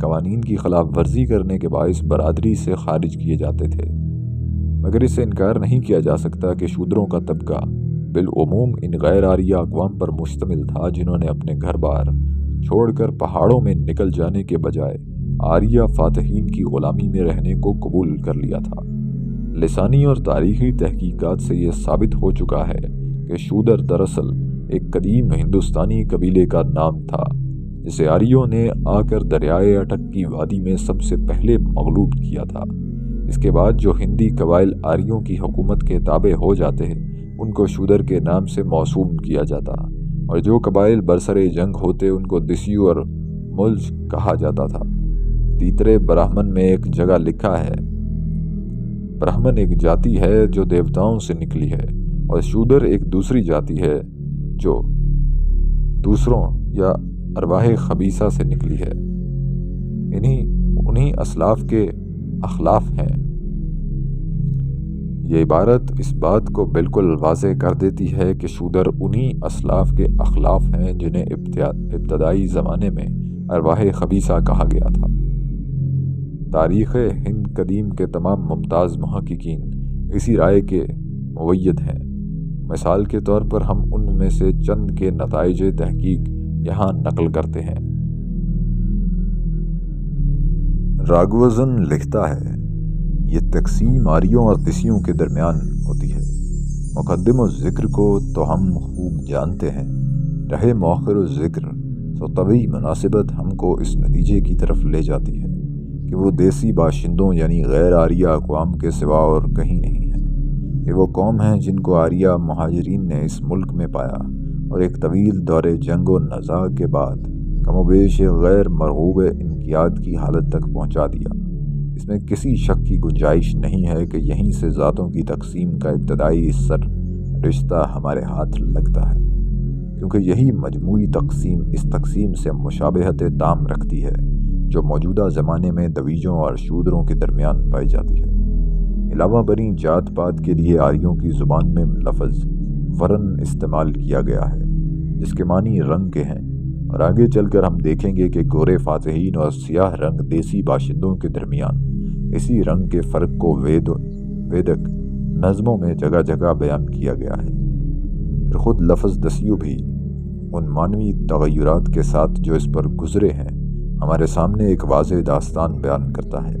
قوانین کی خلاف ورزی کرنے کے باعث برادری سے خارج کیے جاتے تھے، مگر اس سے انکار نہیں کیا جا سکتا کہ شودروں کا طبقہ بالعموم ان غیر آریہ اقوام پر مشتمل تھا جنہوں نے اپنے گھر بار چھوڑ کر پہاڑوں میں نکل جانے کے بجائے آریہ فاتحین کی غلامی میں رہنے کو قبول کر لیا تھا۔ لسانی اور تاریخی تحقیقات سے یہ ثابت ہو چکا ہے کہ شودر دراصل ایک قدیم ہندوستانی قبیلے کا نام تھا جسے آریوں نے آ کر دریائے اٹک کی وادی میں سب سے پہلے مغلوب کیا تھا۔ اس کے بعد جو ہندی قبائل آریوں کی حکومت کے تابع ہو جاتے ہیں ان کو شودر کے نام سے موسوم کیا جاتا، اور جو قبائل برسر جنگ ہوتے ان کو دسیو اور ملج کہا جاتا تھا۔ تیترے برہمن میں ایک جگہ لکھا ہے، برہمن ایک جاتی ہے جو دیوتاؤں سے نکلی ہے، اور شودر ایک دوسری جاتی ہے جو دوسروں یا ارواح خبیثہ سے نکلی ہے۔ انہی اسلاف کے اخلاف ہیں۔ یہ عبارت اس بات کو بالکل واضح کر دیتی ہے کہ شودر انہی اسلاف کے اخلاف ہیں جنہیں ابتدائی زمانے میں ارواح خبیثہ کہا گیا تھا۔ تاریخ ہند قدیم کے تمام ممتاز محققین اسی رائے کے مؤید ہیں۔ مثال کے طور پر ہم ان میں سے چند کے نتائج تحقیق یہاں نقل کرتے ہیں۔ راگھوزن لکھتا ہے، یہ تقسیم آریوں اور دسیوں کے درمیان ہوتی ہے۔ مقدم الذکر کو تو ہم خوب جانتے ہیں، رہے مؤخر الذکر تو طبعی مناسبت ہم کو اس نتیجے کی طرف لے جاتی ہے کہ وہ دیسی باشندوں یعنی غیر آریہ اقوام کے سوا اور کہیں نہیں ہیں۔ یہ وہ قوم ہیں جن کو آریہ مہاجرین نے اس ملک میں پایا اور ایک طویل دور جنگ و نزاع کے بعد کم و بیش غیر مرغوب انقیاد کی حالت تک پہنچا دیا۔ اس میں کسی شک کی گنجائش نہیں ہے کہ یہیں سے ذاتوں کی تقسیم کا ابتدائی سر رشتہ ہمارے ہاتھ لگتا ہے، کیونکہ یہی مجموعی تقسیم اس تقسیم سے مشابہت تام رکھتی ہے جو موجودہ زمانے میں دویجوں اور شودروں کے درمیان پائی جاتی ہے۔ علاوہ بری جات پات کے لیے آریوں کی زبان میں لفظ ورن استعمال کیا گیا ہے جس کے معنی رنگ کے ہیں، اور آگے چل کر ہم دیکھیں گے کہ گورے فاتحین اور سیاہ رنگ دیسی باشندوں کے درمیان اسی رنگ کے فرق کو ویدک نظموں میں جگہ جگہ بیان کیا گیا ہے۔ پھر خود لفظ دسیو بھی ان معنوی تغیرات کے ساتھ جو اس پر گزرے ہیں ہمارے سامنے ایک واضح داستان بیان کرتا ہے۔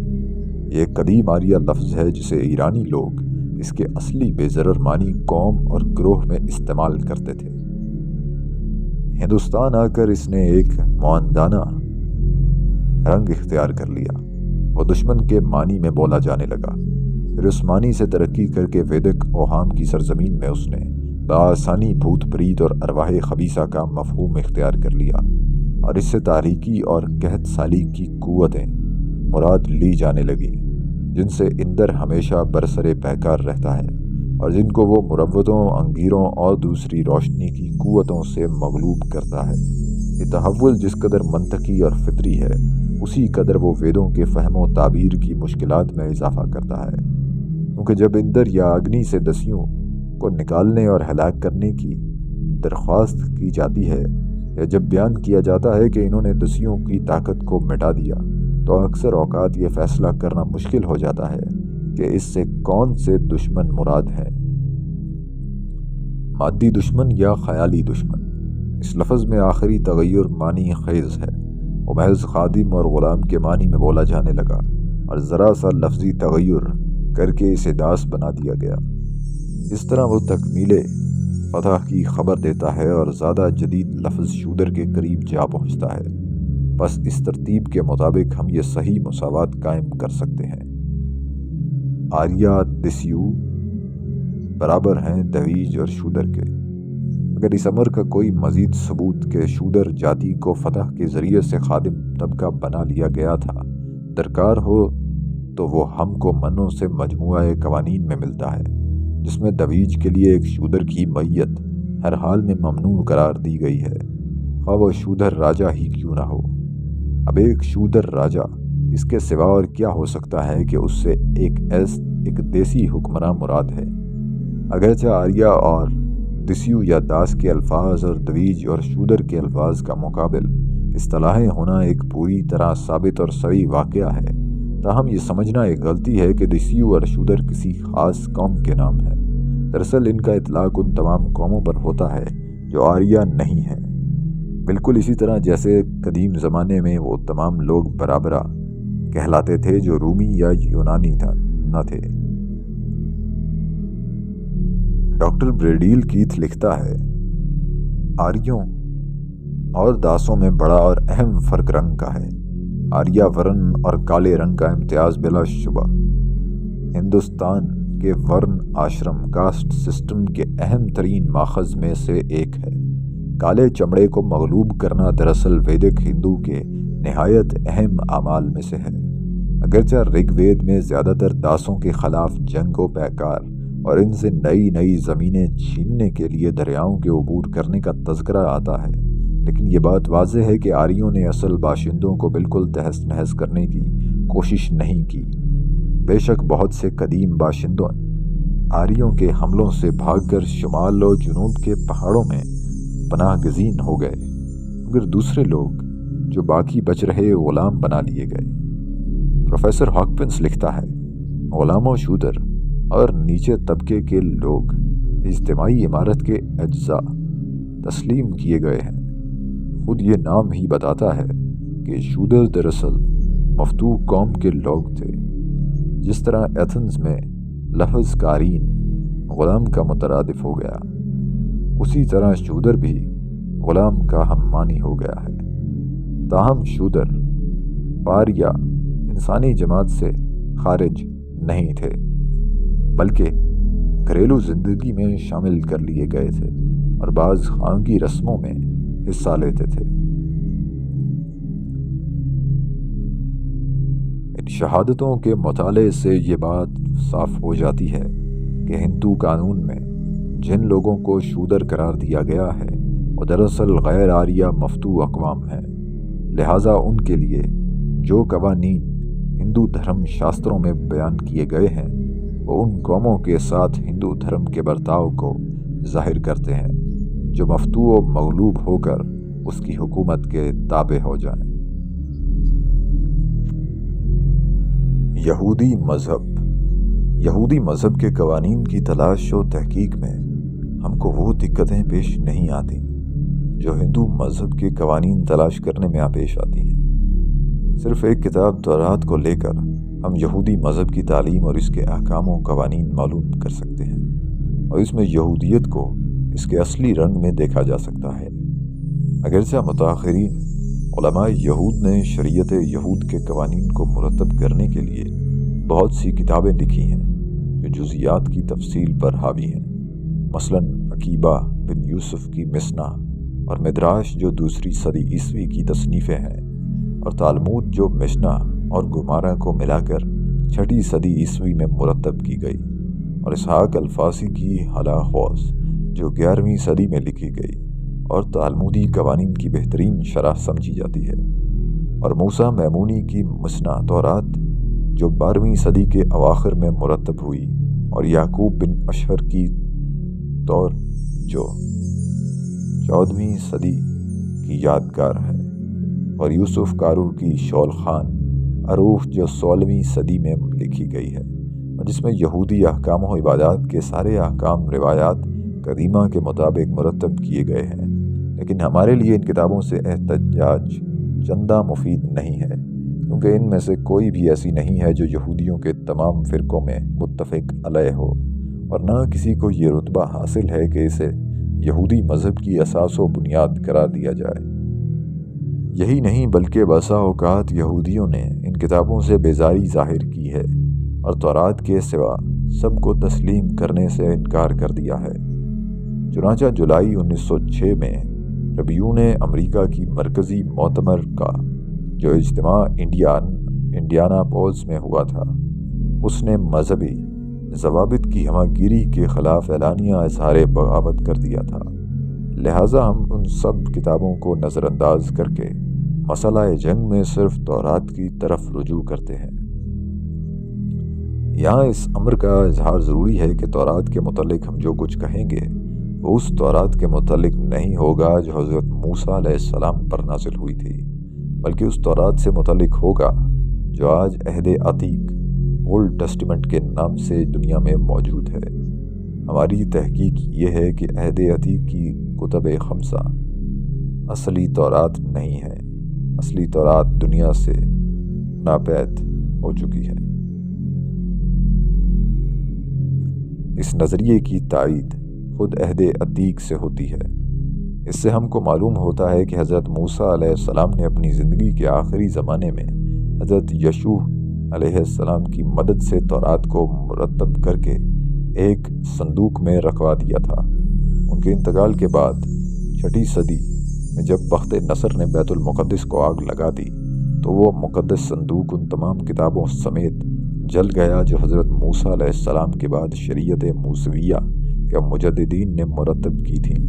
یہ ایک قدیم آریہ لفظ ہے جسے ایرانی لوگ اس کے اصلی بے ضرر معنی قوم اور گروہ میں استعمال کرتے تھے۔ ہندوستان آ کر اس نے ایک معاندانہ رنگ اختیار کر لیا، وہ دشمن کے معنی میں بولا جانے لگا۔ پھر اس معنی سے ترقی کر کے ویدک اوہام کی سرزمین میں اس نے بآسانی بھوت پریت اور ارواح خبیثہ کا مفہوم اختیار کر لیا، اور اس سے تاریکی اور قحط سالی کی قوتیں مراد لی جانے لگیں جن سے اندر ہمیشہ برسر پیکار رہتا ہے اور جن کو وہ مروتوں، انگیروں اور دوسری روشنی کی قوتوں سے مغلوب کرتا ہے۔ یہ تحول جس قدر منطقی اور فطری ہے اسی قدر وہ ویدوں کے فہم و تعبیر کی مشکلات میں اضافہ کرتا ہے، کیونکہ جب اندر یا اگنی سے دسیوں کو نکالنے اور ہلاک کرنے کی درخواست کی جاتی ہے یا جب بیان کیا جاتا ہے کہ انہوں نے دسیوں کی طاقت کو مٹا دیا، تو اکثر اوقات یہ فیصلہ کرنا مشکل ہو جاتا ہے کہ اس سے کون سے دشمن مراد ہیں، مادی دشمن یا خیالی دشمن۔ اس لفظ میں آخری تغیر معنی خیز ہے، وہ محض خادم اور غلام کے معنی میں بولا جانے لگا اور ذرا سا لفظی تغیر کر کے اسے داس بنا دیا گیا۔ اس طرح وہ تکمیل فتح کی خبر دیتا ہے اور زیادہ جدید لفظ شودر کے قریب جا پہنچتا ہے۔ بس اس ترتیب کے مطابق ہم یہ صحیح مساوات قائم کر سکتے ہیں۔ آریہ دسیو برابر ہیں دویج اور شودر کے۔ اگر اس امر کا کوئی مزید ثبوت کہ شودر جاتی کو فتح کے ذریعے سے خادم طبقہ بنا لیا گیا تھا درکار ہو تو وہ ہم کو منوں سے مجموعہ قوانین میں ملتا ہے جس میں دویج کے لیے ایک شودر کی معیت ہر حال میں ممنوع قرار دی گئی ہے، خواہ وہ شودر راجہ ہی کیوں نہ ہو۔ اب ایک شودر راجہ اس کے سوا اور کیا ہو سکتا ہے کہ اس سے ایک دیسی حکمراں مراد ہے۔ اگرچہ آریہ اور دسیو یا داس کے الفاظ اور دویج اور شودر کے الفاظ کا مقابل اصطلاحیں ہونا ایک پوری طرح ثابت اور صحیح واقعہ ہے، تاہم یہ سمجھنا ایک غلطی ہے کہ دسیو اور شودر کسی خاص قوم کے نام ہے۔ دراصل ان کا اطلاق ان تمام قوموں پر ہوتا ہے جو آریہ نہیں ہیں، بالکل اسی طرح جیسے قدیم زمانے میں وہ تمام لوگ برابرہ کہلاتے تھے جو رومی یا یونانی نہ تھے۔ ڈاکٹر بریڈیل کیتھ لکھتا ہے، آریوں اور داسوں میں بڑا اور اہم فرق رنگ کا ہے۔ آریہ ورن اور کالے رنگ کا امتیاز بلا شبہ ہندوستان کے ورن آشرم کاسٹ سسٹم کے اہم ترین ماخذ میں سے ایک ہے۔ کالے چمڑے کو مغلوب کرنا دراصل ویدک ہندو کے نہایت اہم اعمال میں سے ہے۔ اگرچہ رگ وید میں زیادہ تر داسوں کے خلاف جنگ و پیکار اور ان سے نئی زمینیں چھیننے کے لیے دریاؤں کے عبور کرنے کا تذکرہ آتا ہے، لیکن یہ بات واضح ہے کہ آریوں نے اصل باشندوں کو بالکل تہس نہس کرنے کی کوشش نہیں کی۔ بے شک بہت سے قدیم باشندوں آریوں کے حملوں سے بھاگ کر شمال و جنوب کے پہاڑوں میں پناہ گزین ہو گئے، مگر دوسرے لوگ جو باقی بچ رہے غلام بنا لیے گئے۔ پروفیسر ہاکپنس لکھتا ہے، غلام و شودر اور نیچے طبقے کے لوگ اجتماعی عمارت کے اجزاء تسلیم کیے گئے ہیں۔ خود یہ نام ہی بتاتا ہے کہ شودر دراصل مفتوح قوم کے لوگ تھے۔ جس طرح ایتھنز میں لفظ قارین غلام کا مترادف ہو گیا، اسی طرح شودر بھی غلام کا ہم معنی ہو گیا ہے۔ تاہم شودر پاریا انسانی جماعت سے خارج نہیں تھے، بلکہ گھریلو زندگی میں شامل کر لیے گئے تھے اور بعض خانگی رسموں میں حصہ لیتے تھے۔ ان شہادتوں کے مطالعے سے یہ بات صاف ہو جاتی ہے کہ ہندو قانون میں جن لوگوں کو شودر قرار دیا گیا ہے وہ دراصل غیر آریہ مفتوح اقوام ہیں، لہٰذا ان کے لیے جو قوانین ہندو دھرم شاستروں میں بیان کیے گئے ہیں وہ ان قوموں کے ساتھ ہندو دھرم کے برتاؤ کو ظاہر کرتے ہیں جو مفتوح و مغلوب ہو کر اس کی حکومت کے تابع ہو جائیں۔ یہودی مذہب کے قوانین کی تلاش و تحقیق میں ہم کو وہ دقتیں پیش نہیں آتی جو ہندو مذہب کے قوانین تلاش کرنے میں پیش آتی ہیں۔ صرف ایک کتاب تورات کو لے کر ہم یہودی مذہب کی تعلیم اور اس کے احکام و قوانین معلوم کر سکتے ہیں، اور اس میں یہودیت کو اس کے اصلی رنگ میں دیکھا جا سکتا ہے۔ اگرچہ متاخرین علماء یہود نے شریعت یہود کے قوانین کو مرتب کرنے کے لیے بہت سی کتابیں لکھی ہیں جو جزیات کی تفصیل پر حاوی ہیں، مثلاً عقیبہ بن یوسف کی مسنا اور مدراش جو 2 صدی عیسوی کی تصنیفیں ہیں، اور تالمود جو مشنا اور گمارہ کو ملا کر 6 صدی عیسوی میں مرتب کی گئی، اور اسحاق الفاسی کی ہلاخوس جو 11ویں صدی میں لکھی گئی اور تالمودی قوانین کی بہترین شرح سمجھی جاتی ہے، اور موسیٰ میمونی کی مسنا تورات جو 12ویں صدی کے اواخر میں مرتب ہوئی، اور یعقوب بن اشہر کی طور جو 14ویں صدی کی یادگار ہے، اور یوسف کارو کی شول خان عروف جو 16ویں صدی میں لکھی گئی ہے، اور جس میں یہودی احکام و عبادات کے سارے احکام روایات قدیمہ کے مطابق مرتب کیے گئے ہیں، لیکن ہمارے لیے ان کتابوں سے احتجاج چندہ مفید نہیں ہے، کیونکہ ان میں سے کوئی بھی ایسی نہیں ہے جو یہودیوں کے تمام فرقوں میں متفق علیہ ہو، اور نہ کسی کو یہ رتبہ حاصل ہے کہ اسے یہودی مذہب کی اساس و بنیاد قرار دیا جائے۔ یہی نہیں بلکہ بسا اوقات یہودیوں نے ان کتابوں سے بیزاری ظاہر کی ہے اور تورات کے سوا سب کو تسلیم کرنے سے انکار کر دیا ہے۔ چنانچہ جولائی 1906 میں ربیون امریکہ کی مرکزی معتمر کا جو اجتماع انڈیانا پولس میں ہوا تھا، اس نے مذہبی ضوابط کی ہمہ گیری کے خلاف اعلانیہ اظہار بغاوت کر دیا تھا، لہٰذا ہم ان سب کتابوں کو نظر انداز کر کے مسئلہ جنگ میں صرف تورات کی طرف رجوع کرتے ہیں۔ یہاں اس امر کا اظہار ضروری ہے کہ تورات کے متعلق ہم جو کچھ کہیں گے وہ اس تورات کے متعلق نہیں ہوگا جو حضرت موسیٰ علیہ السلام پر نازل ہوئی تھی، بلکہ اس تورات سے متعلق ہوگا جو آج عہد عتیق اولڈ ٹیسٹمنٹ کے نام سے دنیا میں موجود ہے۔ ہماری تحقیق یہ ہے کہ عہد عتیق کی کتب خمسہ اصلی تورات نہیں ہے۔ اصلی تورات دنیا سے ناپید ہو چکی ہے۔ اس نظریے کی تائید خود عہد عتیق سے ہوتی ہے۔ اس سے ہم کو معلوم ہوتا ہے کہ حضرت موسیٰ علیہ السلام نے اپنی زندگی کے آخری زمانے میں حضرت یشوع علیہ السلام کی مدد سے تورات کو مرتب کر کے ایک صندوق میں رکھوا دیا تھا۔ ان کے انتقال کے بعد 6 صدی میں جب بخت نصر نے بیت المقدس کو آگ لگا دی تو وہ مقدس صندوق ان تمام کتابوں سمیت جل گیا جو حضرت موسیٰ علیہ السلام کے بعد شریعت موسویہ کے مجددین نے مرتب کی تھیں۔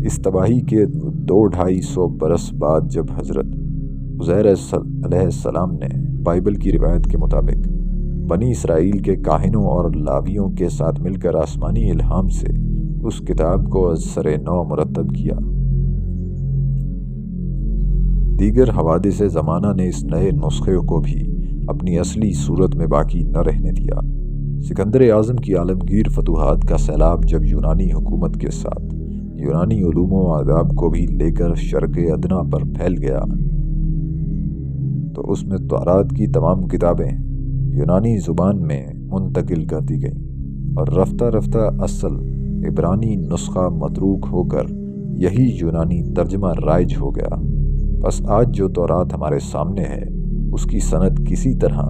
اس تباہی کے 200-250 برس بعد جب حضرت عزیر علیہ السلام نے بائبل کی روایت کے مطابق بنی اسرائیل کے کاہنوں اور لاویوں کے ساتھ مل کر آسمانی الہام سے اس کتاب کو از سر نو مرتب کیا، دیگر حوادث زمانہ نے اس نئے نسخے کو بھی اپنی اصلی صورت میں باقی نہ رہنے دیا۔ سکندر اعظم کی عالمگیر فتوحات کا سیلاب جب یونانی حکومت کے ساتھ یونانی علوم و آداب کو بھی لے کر شرق ادنا پر پھیل گیا تو اس میں تورات کی تمام کتابیں یونانی زبان میں منتقل کر دی گئیں اور رفتہ رفتہ اصل عبرانی نسخہ متروک ہو کر یہی یونانی ترجمہ رائج ہو گیا۔ بس آج جو تورات ہمارے سامنے ہے اس کی سند کسی طرح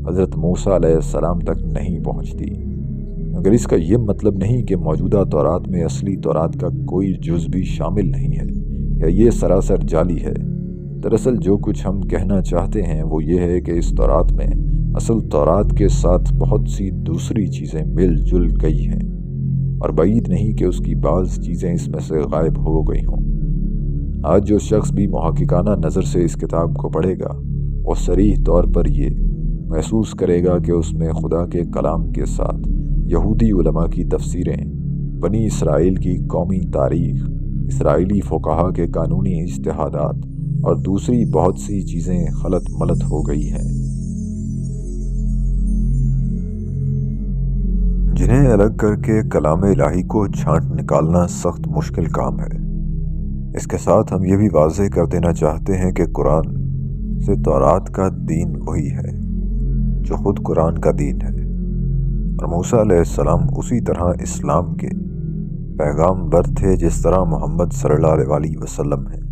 حضرت موسیٰ علیہ السلام تک نہیں پہنچتی، مگر اس کا یہ مطلب نہیں کہ موجودہ تورات میں اصلی تورات کا کوئی جز بھی شامل نہیں ہے یا یہ سراسر جعلی ہے۔ دراصل جو کچھ ہم کہنا چاہتے ہیں وہ یہ ہے کہ اس تورات میں اصل تورات کے ساتھ بہت سی دوسری چیزیں مل جل گئی ہیں اور بعید نہیں کہ اس کی بعض چیزیں اس میں سے غائب ہو گئی ہوں۔ آج جو شخص بھی محققانہ نظر سے اس کتاب کو پڑھے گا وہ صریح طور پر یہ محسوس کرے گا کہ اس میں خدا کے کلام کے ساتھ یہودی علماء کی تفسیریں، بنی اسرائیل کی قومی تاریخ، اسرائیلی فقہا کے قانونی اجتہادات اور دوسری بہت سی چیزیں خلط ملط ہو گئی ہیں، جنہیں الگ کر کے کلام الہی کو چھانٹ نکالنا سخت مشکل کام ہے۔ اس کے ساتھ ہم یہ بھی واضح کر دینا چاہتے ہیں کہ قرآن سے تورات کا دین وہی ہے جو خود قرآن کا دین ہے، اور موسیٰ علیہ السلام اسی طرح اسلام کے پیغام بر تھے جس طرح محمد صلی اللہ علیہ وسلم ہیں۔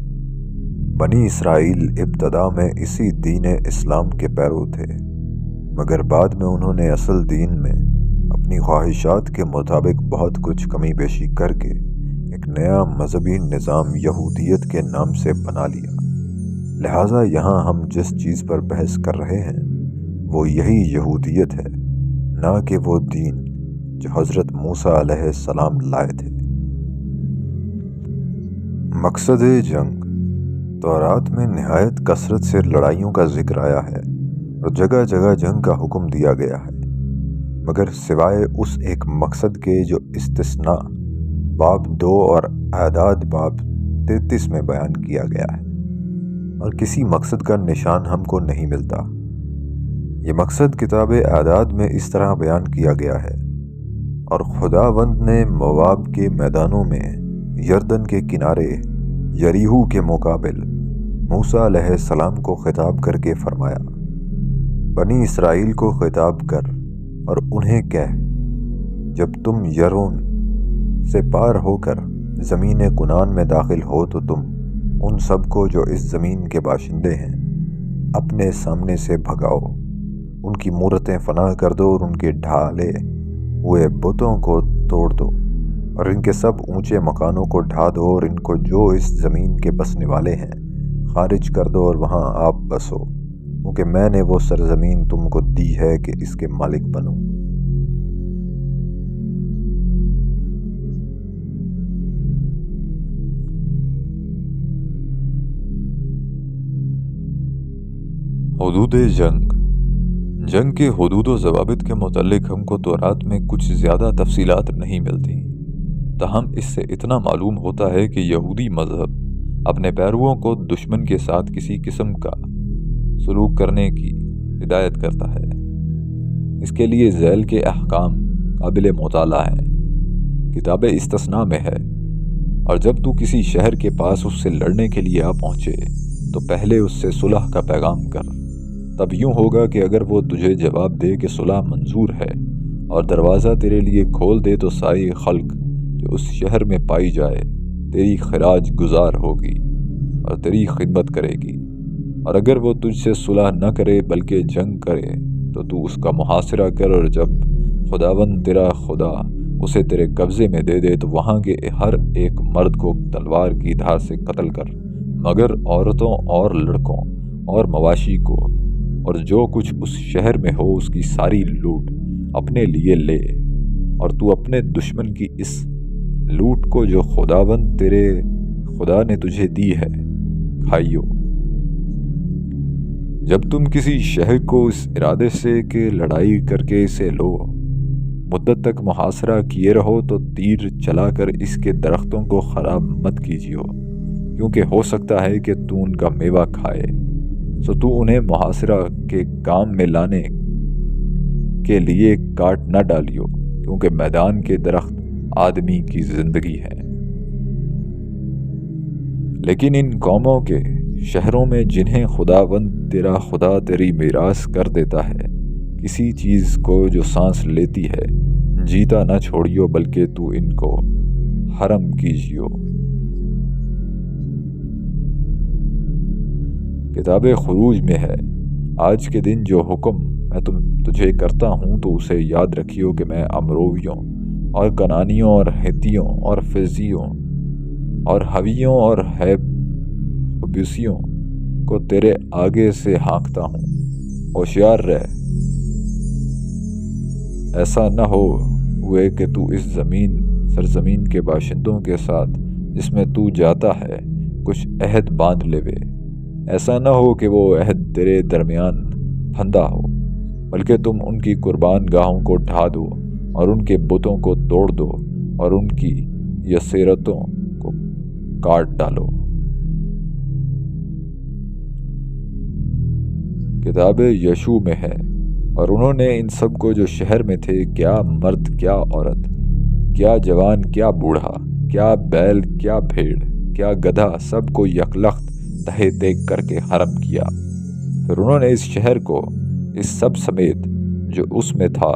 بنی اسرائیل ابتدا میں اسی دین اسلام کے پیرو تھے، مگر بعد میں انہوں نے اصل دین میں اپنی خواہشات کے مطابق بہت کچھ کمی بیشی کر کے ایک نیا مذہبی نظام یہودیت کے نام سے بنا لیا۔ لہٰذا یہاں ہم جس چیز پر بحث کر رہے ہیں وہ یہی یہودیت ہے، نہ کہ وہ دین جو حضرت موسیٰ علیہ السلام لائے تھے۔ مقصد جنگ تورات میں نہایت کثرت سے لڑائیوں کا ذکر آیا ہے اور جگہ جگہ جنگ کا حکم دیا گیا ہے، مگر سوائے اس ایک مقصد کے جو استثناء باب 2 اور اعداد باب 33 میں بیان کیا گیا ہے، اور کسی مقصد کا نشان ہم کو نہیں ملتا۔ یہ مقصد کتاب اعداد میں اس طرح بیان کیا گیا ہے: اور خداوند نے مواب کے میدانوں میں یردن کے کنارے یریحو کے مقابل موسیٰ علیہ السلام کو خطاب کر کے فرمایا، بنی اسرائیل کو خطاب کر اور انہیں کہہ، جب تم یرون سے پار ہو کر زمین کنان میں داخل ہو تو تم ان سب کو جو اس زمین کے باشندے ہیں اپنے سامنے سے بھگاؤ، ان کی مورتیں فنا کر دو اور ان کے ڈھالے ہوئے بتوں کو توڑ دو، اور ان کے سب اونچے مکانوں کو ڈھا دو، اور ان کو جو اس زمین کے بسنے والے ہیں خارج کر دو اور وہاں آپ بسو، کیونکہ میں نے وہ سرزمین تم کو دی ہے کہ اس کے مالک بنو۔ حدود جنگ کے حدود و ضوابط کے متعلق ہم کو تورات میں کچھ زیادہ تفصیلات نہیں ملتی، تاہم اس سے اتنا معلوم ہوتا ہے کہ یہودی مذہب اپنے پیرووں کو دشمن کے ساتھ کسی قسم کا سلوک کرنے کی ہدایت کرتا ہے۔ اس کے لیے ذیل کے احکام قابل مطالعہ ہیں۔ کتاب استثناء میں ہے، اور جب تو کسی شہر کے پاس اس سے لڑنے کے لیے آ پہنچے تو پہلے اس سے صلح کا پیغام کر۔ تب یوں ہوگا کہ اگر وہ تجھے جواب دے کہ صلح منظور ہے اور دروازہ تیرے لیے کھول دے تو ساری خلق جو اس شہر میں پائی جائے تیری خراج گزار ہوگی اور تیری خدمت کرے گی، اور اگر وہ تجھ سے صلح نہ کرے بلکہ جنگ کرے تو اس کا محاصرہ کر، اور جب خداوند تیرا خدا اسے تیرے قبضے میں دے دے تو وہاں کے ہر ایک مرد کو تلوار کی دھار سے قتل کر، مگر عورتوں اور لڑکوں اور مواشی کو اور جو کچھ اس شہر میں ہو اس کی ساری لوٹ اپنے لیے لے، اور تو اپنے دشمن کی اس لوٹ کو جو خداوند تیرے خدا نے تجھے دی ہے کھائیو۔ جب تم کسی شہر کو اس ارادے سے کہ لڑائی کر کے اسے لو مدت تک محاصرہ کیے رہو تو تیر چلا کر اس کے درختوں کو خراب مت کیجیو، کیونکہ ہو سکتا ہے کہ تو ان کا میوہ کھائے، سو تو انہیں محاصرہ کے کام میں لانے کے لیے کاٹ نہ ڈالیو، کیونکہ میدان کے درخت آدمی کی زندگی ہے۔ لیکن ان قوموں کے شہروں میں جنہیں خداوند تیرا خدا تیری میراث کر دیتا ہے، کسی چیز کو جو سانس لیتی ہے جیتا نہ چھوڑیو، بلکہ تو ان کو حرم کیجیو۔ کتاب خروج میں ہے، آج کے دن جو حکم میں تجھے کرتا ہوں تو اسے یاد رکھیو کہ میں اموریوں اور کنانیوں اور ہتیوں اور فرزیوں اور حویوں اور حبیوسیوں کو تیرے آگے سے ہانکتا ہوں۔ ہوشیار رہ، ایسا نہ ہوئے کہ تو اس سرزمین کے باشندوں کے ساتھ جس میں تو جاتا ہے کچھ عہد باندھ لیوے، ایسا نہ ہو کہ وہ عہد تیرے درمیان پھندا ہو، بلکہ تم ان کی قربان گاہوں کو ڈھا دو اور ان کے بتوں کو توڑ دو اور ان کی یسیرتوں کو کاٹ ڈالو۔ کتاب یشوع میں ہے، اور انہوں نے ان سب کو جو شہر میں تھے، کیا مرد کیا عورت، کیا جوان کیا بوڑھا، کیا بیل کیا بھیڑ، کیا گدھا، سب کو یکلخت تہہ دیکھ کر کے حرم کیا۔ پھر انہوں نے اس شہر کو اس سب سمیت جو اس میں تھا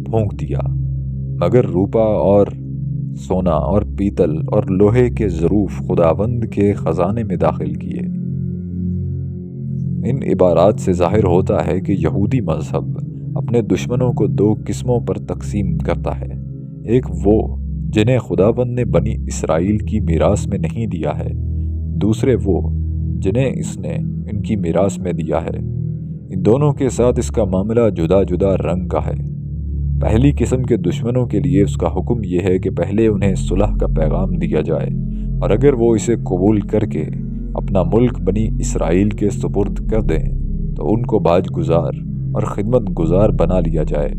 پھونک دیا، مگر روپا اور سونا اور پیتل اور لوہے کے ظروف خداوند کے خزانے میں داخل کیے۔ ان عبارات سے ظاہر ہوتا ہے کہ یہودی مذہب اپنے دشمنوں کو دو قسموں پر تقسیم کرتا ہے، ایک وہ جنہیں خداوند نے بنی اسرائیل کی میراث میں نہیں دیا ہے، دوسرے وہ جنہیں اس نے ان کی میراث میں دیا ہے۔ ان دونوں کے ساتھ اس کا معاملہ جدا جدا رنگ کا ہے۔ پہلی قسم کے دشمنوں کے لیے اس کا حکم یہ ہے کہ پہلے انہیں صلح کا پیغام دیا جائے، اور اگر وہ اسے قبول کر کے اپنا ملک بنی اسرائیل کے سپرد کر دیں تو ان کو باج گزار اور خدمت گزار بنا لیا جائے،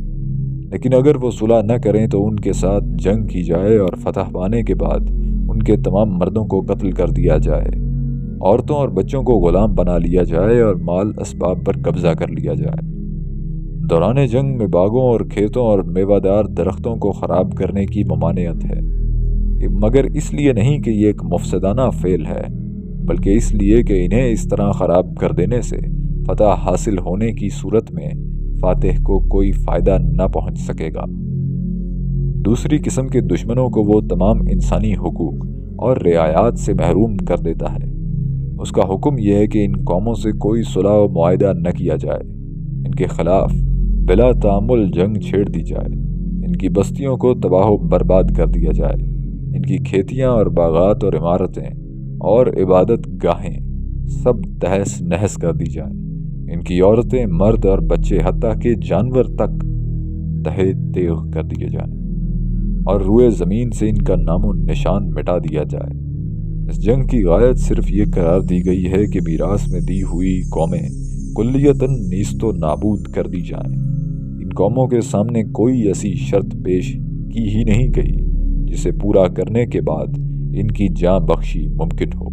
لیکن اگر وہ صلح نہ کریں تو ان کے ساتھ جنگ کی جائے اور فتح پانے کے بعد ان کے تمام مردوں کو قتل کر دیا جائے، عورتوں اور بچوں کو غلام بنا لیا جائے اور مال اسباب پر قبضہ کر لیا جائے۔ دوران جنگ میں باغوں اور کھیتوں اور میوہ دار درختوں کو خراب کرنے کی ممانعت ہے، مگر اس لیے نہیں کہ یہ ایک مفسدانہ فعل ہے، بلکہ اس لیے کہ انہیں اس طرح خراب کر دینے سے فتح حاصل ہونے کی صورت میں فاتح کو کوئی فائدہ نہ پہنچ سکے گا۔ دوسری قسم کے دشمنوں کو وہ تمام انسانی حقوق اور رعایات سے محروم کر دیتا ہے۔ اس کا حکم یہ ہے کہ ان قوموں سے کوئی صلح و معاہدہ نہ کیا جائے، ان کے خلاف بلا تعامل جنگ چھیڑ دی جائے، ان کی بستیوں کو تباہ و برباد کر دیا جائے، ان کی کھیتیاں اور باغات اور عمارتیں اور عبادت گاہیں سب تہس نہس کر دی جائیں، ان کی عورتیں، مرد اور بچے حتیٰ کہ جانور تک تہہ تیغ کر دیے جائیں، اور روئے زمین سے ان کا نام و نشان مٹا دیا جائے۔ اس جنگ کی غایت صرف یہ قرار دی گئی ہے کہ میراث میں دی ہوئی قومیں کلیتاً نیست و نابود کر دی جائیں۔ ان قوموں کے سامنے کوئی ایسی شرط پیش کی ہی نہیں گئی جسے پورا کرنے کے بعد ان کی جاں بخشی ممکن ہو۔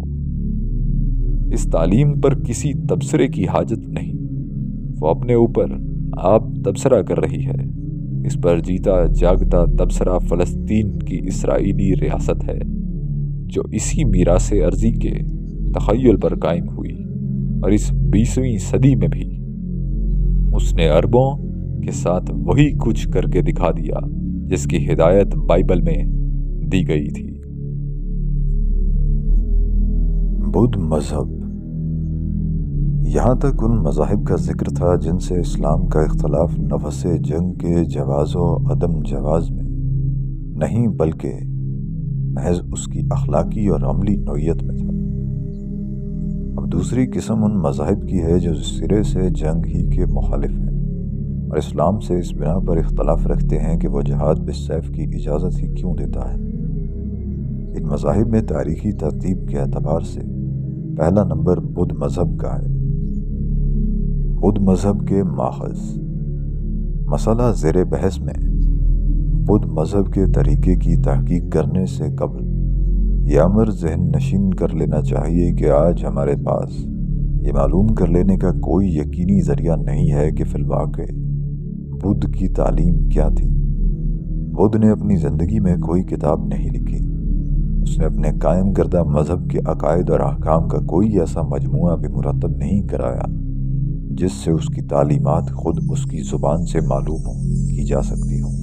اس تعلیم پر کسی تبصرے کی حاجت نہیں، وہ اپنے اوپر آپ تبصرہ کر رہی ہے۔ اس پر جیتا جاگتا تبصرہ فلسطین کی اسرائیلی ریاست ہے، جو اسی میراث ارضی کے تخیل پر قائم ہوئی، اور اس 20ویں صدی میں بھی اس نے عربوں کے ساتھ وہی کچھ کر کے دکھا دیا جس کی ہدایت بائبل میں دی گئی تھی۔ بدھ مذہب، یہاں تک ان مذاہب کا ذکر تھا جن سے اسلام کا اختلاف نفس جنگ کے جواز و عدم جواز میں نہیں بلکہ محض اس کی اخلاقی اور عملی نوعیت میں تھا۔ اب دوسری قسم ان مذاہب کی ہے جو سرے سے جنگ ہی کے مخالف ہیں اور اسلام سے اس بنا پر اختلاف رکھتے ہیں کہ وہ جہاد بالسیف کی اجازت ہی کیوں دیتا ہے۔ ان مذاہب میں تاریخی ترتیب کے اعتبار سے پہلا نمبر بدھ مذہب کا ہے۔ بدھ مذہب کے ماخذ، مسئلہ زیر بحث میں بدھ مذہب کے طریقے کی تحقیق کرنے سے قبل یہ امر ذہن نشین کر لینا چاہیے کہ آج ہمارے پاس یہ معلوم کر لینے کا کوئی یقینی ذریعہ نہیں ہے کہ فی الواقع بدھ کی تعلیم کیا تھی۔ بدھ نے اپنی زندگی میں کوئی کتاب نہیں لکھی، اس نے اپنے قائم کردہ مذہب کے عقائد اور احکام کا کوئی ایسا مجموعہ بھی مرتب نہیں کرایا جس سے اس کی تعلیمات خود اس کی زبان سے معلوم کی جا سکتی ہوں۔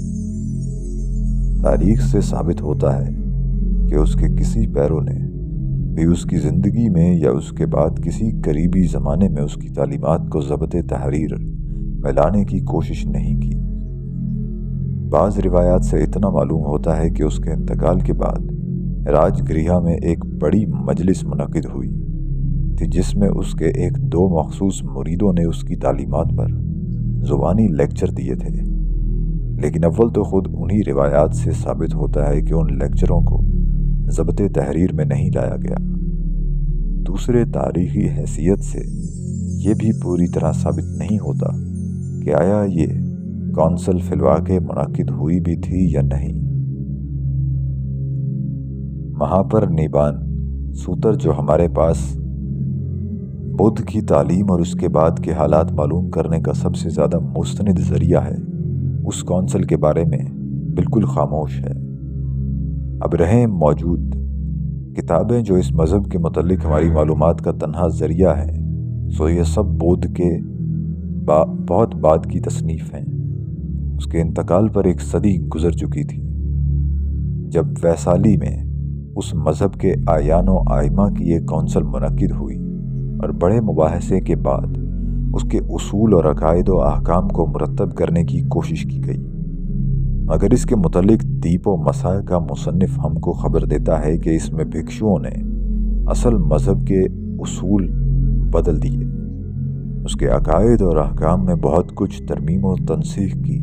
تاریخ سے ثابت ہوتا ہے کہ اس کے کسی پیروں نے بھی اس کی زندگی میں یا اس کے بعد کسی قریبی زمانے میں اس کی تعلیمات کو ضبط تحریر میں لانے کی کوشش نہیں کی۔ بعض روایات سے اتنا معلوم ہوتا ہے کہ اس کے انتقال کے بعد راج گریہا میں ایک بڑی مجلس منعقد ہوئی تھی جس میں اس کے ایک دو مخصوص مریدوں نے اس کی تعلیمات پر زبانی لیکچر دیے تھے، لیکن اول تو خود انہی روایات سے ثابت ہوتا ہے کہ ان لیکچروں کو ضبط تحریر میں نہیں لایا گیا۔ دوسرے تاریخی حیثیت سے یہ بھی پوری طرح ثابت نہیں ہوتا کہ آیا یہ کونسل فی الواقع منعقد ہوئی بھی تھی یا نہیں۔ مہاپر نیبان سوتر جو ہمارے پاس بدھ کی تعلیم اور اس کے بعد کے حالات معلوم کرنے کا سب سے زیادہ مستند ذریعہ ہے، اس کونسل کے بارے میں بالکل خاموش ہے۔ اب رہیں موجود کتابیں جو اس مذہب کے متعلق ہماری معلومات کا تنہا ذریعہ ہیں، سو یہ سب بدھ کے بہت بعد کی تصنیف ہیں۔ اس کے انتقال پر ایک صدی گزر چکی تھی جب ویسالی میں اس مذہب کے اعیان و ائمہ کی ایک کونسل منعقد ہوئی اور بڑے مباحثے کے بعد اس کے اصول اور عقائد و احکام کو مرتب کرنے کی کوشش کی گئی، مگر اس کے متعلق دیپ و مسائل کا مصنف ہم کو خبر دیتا ہے کہ اس میں بھکشوؤں نے اصل مذہب کے اصول بدل دیے، اس کے عقائد اور احکام میں بہت کچھ ترمیم و تنسیخ کی،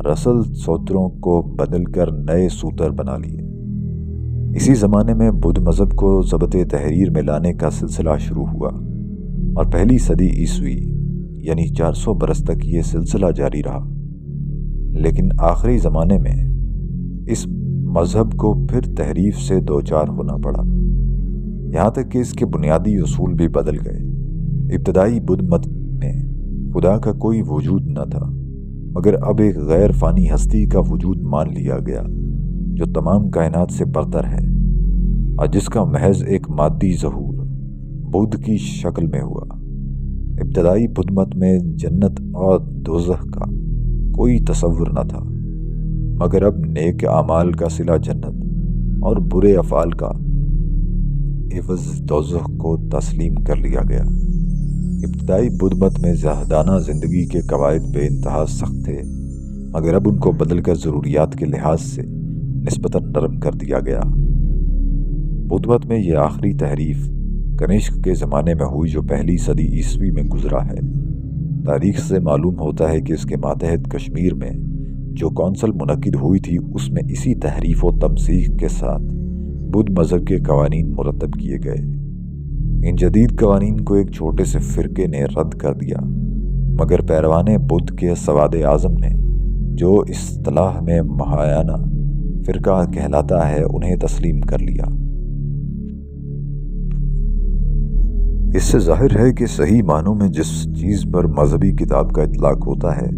رسل سوتروں کو بدل کر نئے سوتر بنا لیے۔ اسی زمانے میں بدھ مذہب کو ضبط تحریر میں لانے کا سلسلہ شروع ہوا اور پہلی صدی عیسوی یعنی 400 برس تک یہ سلسلہ جاری رہا، لیکن آخری زمانے میں اس مذہب کو پھر تحریف سے دوچار ہونا پڑا، یہاں تک کہ اس کے بنیادی اصول بھی بدل گئے۔ ابتدائی بدھ مت میں خدا کا کوئی وجود نہ تھا، مگر اب ایک غیر فانی ہستی کا وجود مان لیا گیا جو تمام کائنات سے برتر ہے اور جس کا محض ایک مادی ظہور بدھ کی شکل میں ہوا۔ ابتدائی بدھ مت میں جنت اور دوزخ کا کوئی تصور نہ تھا، مگر اب نیک اعمال کا صلہ جنت اور برے افعال کا عوض دوزخ کو تسلیم کر لیا گیا۔ ابتدائی بدھ مت میں زاہدانہ زندگی کے قواعد بے انتہا سخت تھے، مگر اب ان کو بدل کر ضروریات کے لحاظ سے نسبتاً نرم کر دیا گیا۔ بدھ مت میں یہ آخری تحریف کنشک کے زمانے میں ہوئی جو پہلی صدی عیسوی میں گزرا ہے۔ تاریخ سے معلوم ہوتا ہے کہ اس کے ماتحت کشمیر میں جو کونسل منعقد ہوئی تھی اس میں اسی تحریف و تمسیخ کے ساتھ بدھ مذہب کے قوانین مرتب کیے گئے۔ ان جدید قوانین کو ایک چھوٹے سے فرقے نے رد کر دیا، مگر پیروان بدھ کے سواد اعظم نے جو اصطلاح میں مہایانا فرقہ کہلاتا ہے انہیں تسلیم کر لیا۔ اس سے ظاہر ہے کہ صحیح معنوں میں جس چیز پر مذہبی کتاب کا اطلاق ہوتا ہے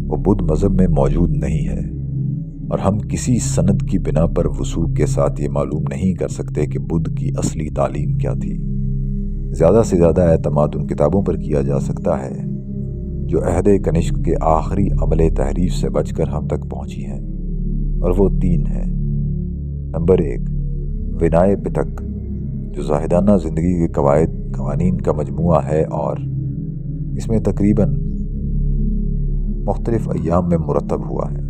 وہ بدھ مذہب میں موجود نہیں ہے، اور ہم کسی سند کی بنا پر وثوق کے ساتھ یہ معلوم نہیں کر سکتے کہ بدھ کی اصلی تعلیم کیا تھی۔ زیادہ سے زیادہ اعتماد ان کتابوں پر کیا جا سکتا ہے جو عہد کنشک کے آخری عمل تحریف سے بچ کر ہم تک پہنچی ہیں، اور وہ 3 ہیں۔ نمبر 1، ونائے پٹک، جو زاہدانہ زندگی کے قوانین کا مجموعہ ہے، اور اس میں تقریباً مختلف ایام میں مرتب ہوا ہے،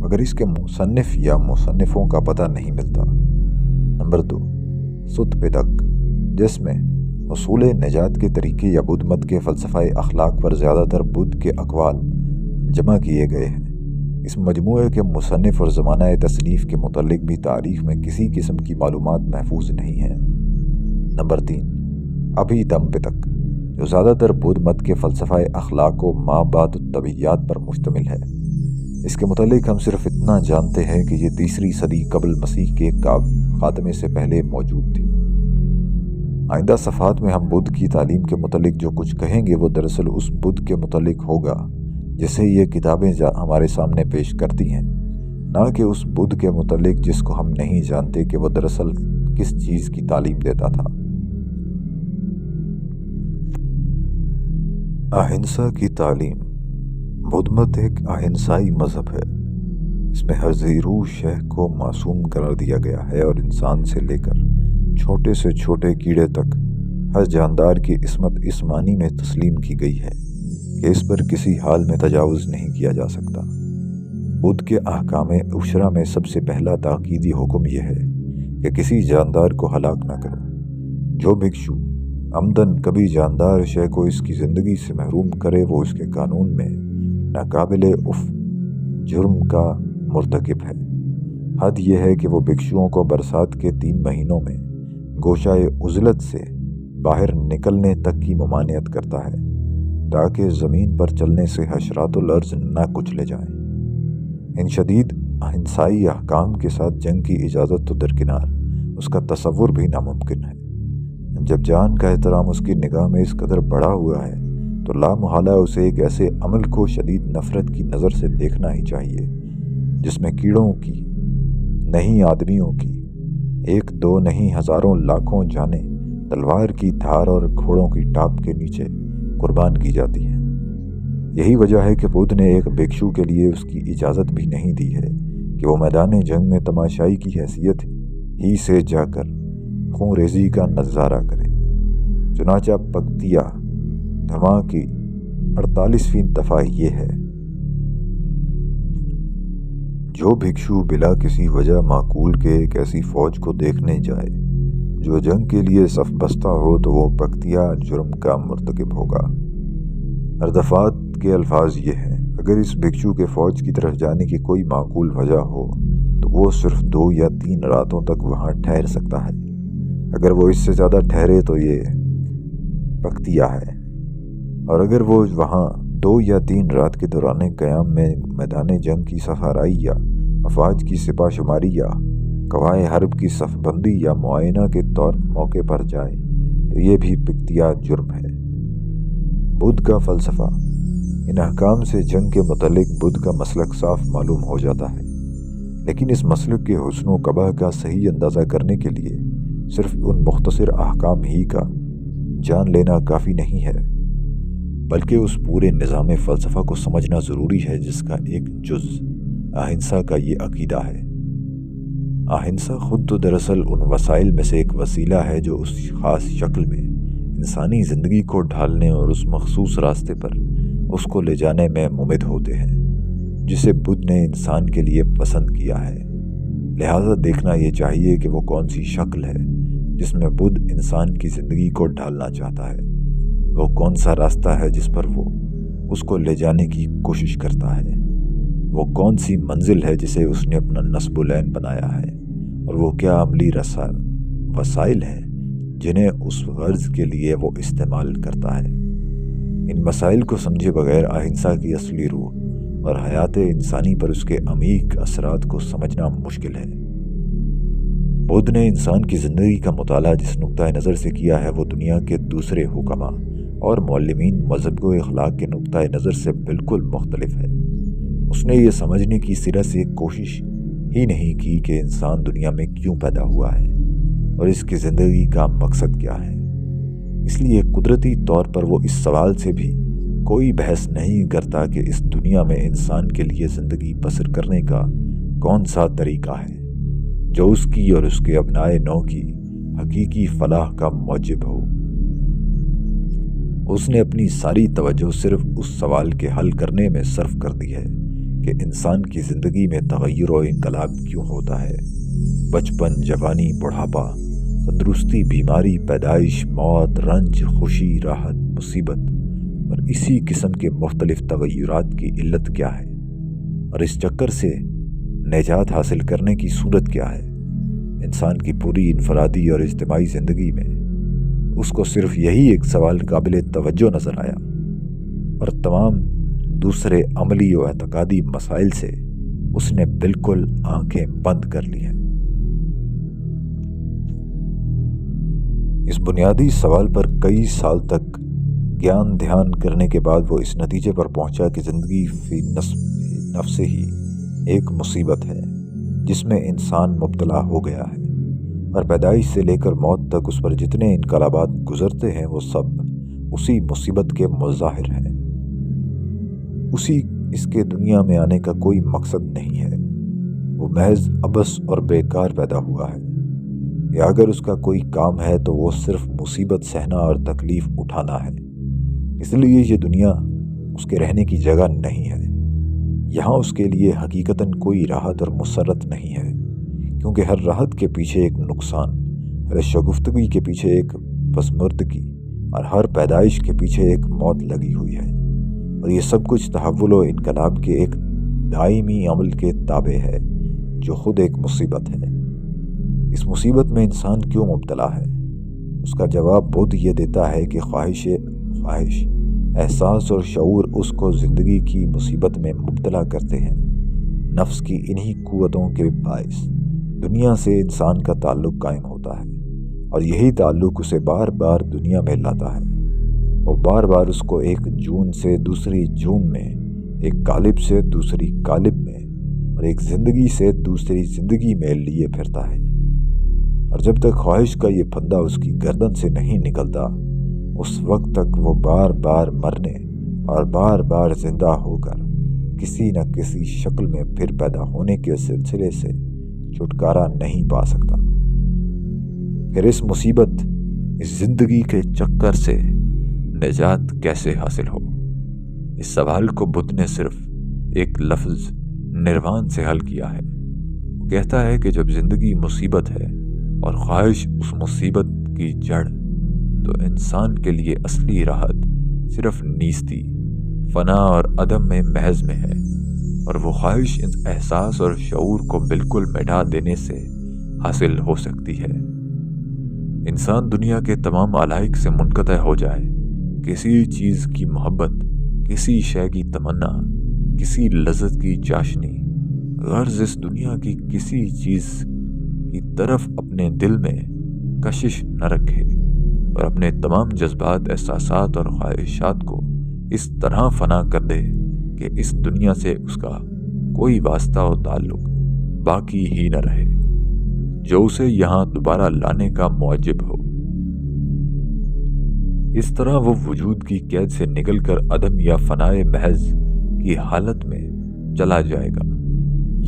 مگر اس کے مصنف یا مصنفوں کا پتہ نہیں ملتا۔ نمبر 2، ست پٹک، جس میں حصول نجات کے طریقے یا بدھ مت کے فلسفہ اخلاق پر زیادہ تر بدھ کے اقوال جمع کیے گئے ہیں۔ اس مجموعے کے مصنف اور زمانہ تصنیف کے متعلق بھی تاریخ میں کسی قسم کی معلومات محفوظ نہیں ہیں۔ نمبر 3، ابھی دم پٹک، جو زیادہ تر بدھ مت کے فلسفہ اخلاق و مابعد الطبیعیات پر مشتمل ہے۔ اس کے متعلق ہم صرف اتنا جانتے ہیں کہ یہ 3 صدی قبل مسیح کے خاتمے سے پہلے موجود تھی۔ آئندہ صفحات میں ہم بدھ کی تعلیم کے متعلق جو کچھ کہیں گے وہ دراصل اس بدھ کے متعلق ہوگا جسے یہ کتابیں ہمارے سامنے پیش کرتی ہیں، نہ کہ اس بدھ کے متعلق جس کو ہم نہیں جانتے کہ وہ دراصل کس چیز کی تعلیم دیتا تھا۔ اہنسا کی تعلیم۔ بدھ مت ایک اہنسائی مذہب ہے۔ اس میں ہر ذی روح شے کو معصوم قرار دیا گیا ہے، اور انسان سے لے کر چھوٹے سے چھوٹے کیڑے تک ہر جاندار کی عصمت اس معنی میں تسلیم کی گئی ہے کہ اس پر کسی حال میں تجاوز نہیں کیا جا سکتا۔ بدھ کے احکام عشرہ میں سب سے پہلا تاکیدی حکم یہ ہے کہ کسی جاندار کو ہلاک نہ کرو۔ جو بھکشو عمدن کبھی جاندار شے کو اس کی زندگی سے محروم کرے وہ اس کے قانون میں ناقابل جرم کا مرتکب ہے۔ حد یہ ہے کہ وہ بھکشوؤں کو برسات کے 3 مہینوں میں گوشۂ عزلت سے باہر نکلنے تک کی ممانعت کرتا ہے تاکہ زمین پر چلنے سے حشرات الارض نہ کچلے جائیں۔ ان شدید اہنسائی احکام کے ساتھ جنگ کی اجازت تو درکنار، اس کا تصور بھی ناممکن ہے۔ جب جان کا احترام اس کی نگاہ میں اس قدر بڑھا ہوا ہے تو لا محالہ اسے ایک ایسے عمل کو شدید نفرت کی نظر سے دیکھنا ہی چاہیے جس میں کیڑوں کی نہیں آدمیوں کی، 1 2 نہیں ہزاروں لاکھوں جانیں تلوار کی دھار اور گھوڑوں کی ٹاپ کے نیچے قربان کی جاتی ہیں۔ یہی وجہ ہے کہ بدھ نے ایک بھکشو کے لیے اس کی اجازت بھی نہیں دی ہے کہ وہ میدان جنگ میں تماشائی کی حیثیت ہی سے جا کر خون ریزی کا نظارہ کرے۔ چنانچہ پکتیا دھما کی 48ویں دفعہ یہ ہے: جو بھکشو بلا کسی وجہ معقول کے ایک ایسی فوج کو دیکھنے جائے جو جنگ کے لیے صف بستہ ہو تو وہ پکتیا جرم کا مرتکب ہوگا۔ اردفات کے الفاظ یہ ہیں: اگر اس بھکشو کے فوج کی طرف جانے کی کوئی معقول وجہ ہو تو وہ صرف 2 یا 3 راتوں تک وہاں ٹھہر سکتا ہے۔ اگر وہ اس سے زیادہ ٹھہرے تو یہ پکتیا ہے، اور اگر وہ وہاں 2 یا 3 رات کے دوران قیام میں میدان جنگ کی صف آرائی یا افواج کی سپہ شماری یا قوائے حرب کی صف بندی یا معائنہ کے موقع پر جائے تو یہ بھی پکتیا جرم ہے۔ بدھ کا فلسفہ۔ ان احکام سے جنگ کے متعلق بدھ کا مسلک صاف معلوم ہو جاتا ہے، لیکن اس مسلک کے حسن و قبح کا صحیح اندازہ کرنے کے لیے صرف ان مختصر احکام ہی کا جان لینا کافی نہیں ہے، بلکہ اس پورے نظام فلسفہ کو سمجھنا ضروری ہے جس کا ایک جز اہنسا کا یہ عقیدہ ہے۔ اہنسا خود تو دراصل ان وسائل میں سے ایک وسیلہ ہے جو اس خاص شکل میں انسانی زندگی کو ڈھالنے اور اس مخصوص راستے پر اس کو لے جانے میں ممد ہوتے ہیں جسے بدھ نے انسان کے لیے پسند کیا ہے۔ لہٰذا دیکھنا یہ چاہیے کہ وہ کون سی شکل ہے جس میں بدھ انسان کی زندگی کو ڈھالنا چاہتا ہے، وہ کون سا راستہ ہے جس پر وہ اس کو لے جانے کی کوشش کرتا ہے، وہ کون سی منزل ہے جسے اس نے اپنا نصب العین بنایا ہے، اور وہ کیا عملی وسائل ہیں جنہیں اس غرض کے لیے وہ استعمال کرتا ہے۔ ان مسائل کو سمجھے بغیر اہنسا کی اصلی روح اور حیات انسانی پر اس کے عمیق اثرات کو سمجھنا مشکل ہے۔ بدھ نے انسان کی زندگی کا مطالعہ جس نقطۂ نظر سے کیا ہے وہ دنیا کے دوسرے حکماء اور معلمین مذہب و اخلاق کے نقطۂ نظر سے بالکل مختلف ہے۔ اس نے یہ سمجھنے کی سرہ سے کوشش ہی نہیں کی کہ انسان دنیا میں کیوں پیدا ہوا ہے اور اس کی زندگی کا مقصد کیا ہے۔ اس لیے قدرتی طور پر وہ اس سوال سے بھی کوئی بحث نہیں کرتا کہ اس دنیا میں انسان کے لیے زندگی بسر کرنے کا کون سا طریقہ ہے جو اس کی اور اس کے ابنائے نو کی حقیقی فلاح کا موجب ہو۔ اس نے اپنی ساری توجہ صرف اس سوال کے حل کرنے میں صرف کر دی ہے کہ انسان کی زندگی میں تغیر و انقلاب کیوں ہوتا ہے۔ بچپن، جوانی، بڑھاپا، تندرستی، بیماری، پیدائش، موت، رنج، خوشی، راحت، مصیبت اور اسی قسم کے مختلف تغیرات کی علت کیا ہے اور اس چکر سے نجات حاصل کرنے کی صورت کیا ہے۔ انسان کی پوری انفرادی اور اجتماعی زندگی میں اس کو صرف یہی ایک سوال قابل توجہ نظر آیا اور تمام دوسرے عملی و اعتقادی مسائل سے اس نے بالکل آنکھیں بند کر لی ہیں۔ اس بنیادی سوال پر کئی سال تک گیان دھیان کرنے کے بعد وہ اس نتیجے پر پہنچا کہ زندگی فی نفس ہی ایک مصیبت ہے جس میں انسان مبتلا ہو گیا ہے، اور پیدائش سے لے کر موت تک اس پر جتنے انقلابات گزرتے ہیں وہ سب اسی مصیبت کے مظاہر ہیں۔ اس کے دنیا میں آنے کا کوئی مقصد نہیں ہے، وہ محض عبث اور بیکار پیدا ہوا ہے، یا اگر اس کا کوئی کام ہے تو وہ صرف مصیبت سہنا اور تکلیف اٹھانا ہے۔ اس لیے یہ دنیا اس کے رہنے کی جگہ نہیں ہے۔ یہاں اس کے لیے حقیقتاً کوئی راحت اور مسرت نہیں ہے، کیونکہ ہر راحت کے پیچھے ایک نقصان، ہر شگفتگی کے پیچھے ایک پسماردگی اور ہر پیدائش کے پیچھے ایک موت لگی ہوئی ہے، اور یہ سب کچھ تحول و انقلاب کے ایک دائمی عمل کے تابع ہے جو خود ایک مصیبت ہے۔ اس مصیبت میں انسان کیوں مبتلا ہے؟ اس کا جواب بدھ یہ دیتا ہے کہ خواہش، احساس اور شعور اس کو زندگی کی مصیبت میں مبتلا کرتے ہیں۔ نفس کی انہی قوتوں کے باعث دنیا سے انسان کا تعلق قائم ہوتا ہے، اور یہی تعلق اسے بار بار دنیا میں لاتا ہے۔ وہ بار بار اس کو ایک جون سے دوسری جون میں، ایک قالب سے دوسری قالب میں اور ایک زندگی سے دوسری زندگی میں لیے پھرتا ہے، اور جب تک خواہش کا یہ پھندا اس کی گردن سے نہیں نکلتا اس وقت تک وہ بار بار مرنے اور بار بار زندہ ہو کر کسی نہ کسی شکل میں پھر پیدا ہونے کے سلسلے سے چھٹکارا نہیں پا سکتا۔ پھر اس مصیبت، اس زندگی کے چکر سے نجات کیسے حاصل ہو؟ اس سوال کو بدھ نے صرف ایک لفظ نروان سے حل کیا ہے۔ وہ کہتا ہے کہ جب زندگی مصیبت ہے اور خواہش اس مصیبت کی جڑ، تو انسان کے لیے اصلی راحت صرف نیستی، فنا اور عدم میں محض میں ہے، اور وہ خواہش احساس اور شعور کو بالکل مٹا دینے سے حاصل ہو سکتی ہے۔ انسان دنیا کے تمام علائق سے منقطع ہو جائے، کسی چیز کی محبت، کسی شے کی تمنا، کسی لذت کی چاشنی، غرض اس دنیا کی کسی چیز کی طرف اپنے دل میں کشش نہ رکھے، اور اپنے تمام جذبات، احساسات اور خواہشات کو اس طرح فنا کر دے کہ اس دنیا سے اس کا کوئی واسطہ و تعلق باقی ہی نہ رہے جو اسے یہاں دوبارہ لانے کا موجب ہو۔ اس طرح وہ وجود کی قید سے نکل کر عدم یا فنائے محض کی حالت میں چلا جائے گا۔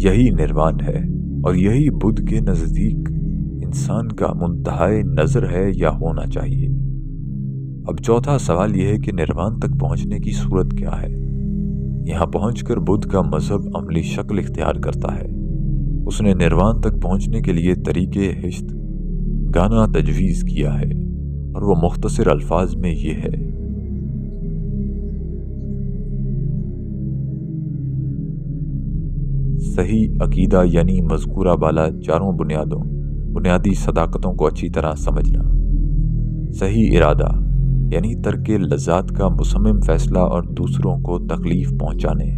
یہی نروان ہے، اور یہی بدھ کے نزدیک انسان کا منتہائے نظر ہے یا ہونا چاہیے۔ اب چوتھا سوال یہ ہے کہ نروان تک پہنچنے کی صورت کیا ہے؟ یہاں پہنچ کر بدھ کا مذہب عملی شکل اختیار کرتا ہے۔ اس نے نروان تک پہنچنے کے لیے طریقے ہشت گانا تجویز کیا ہے، اور وہ مختصر الفاظ میں یہ ہے: صحیح عقیدہ یعنی مذکورہ بالا چاروں بنیادی صداقتوں کو اچھی طرح سمجھنا، صحیح ارادہ یعنی ترک لذات کا مصمم فیصلہ اور دوسروں کو تکلیف پہنچانے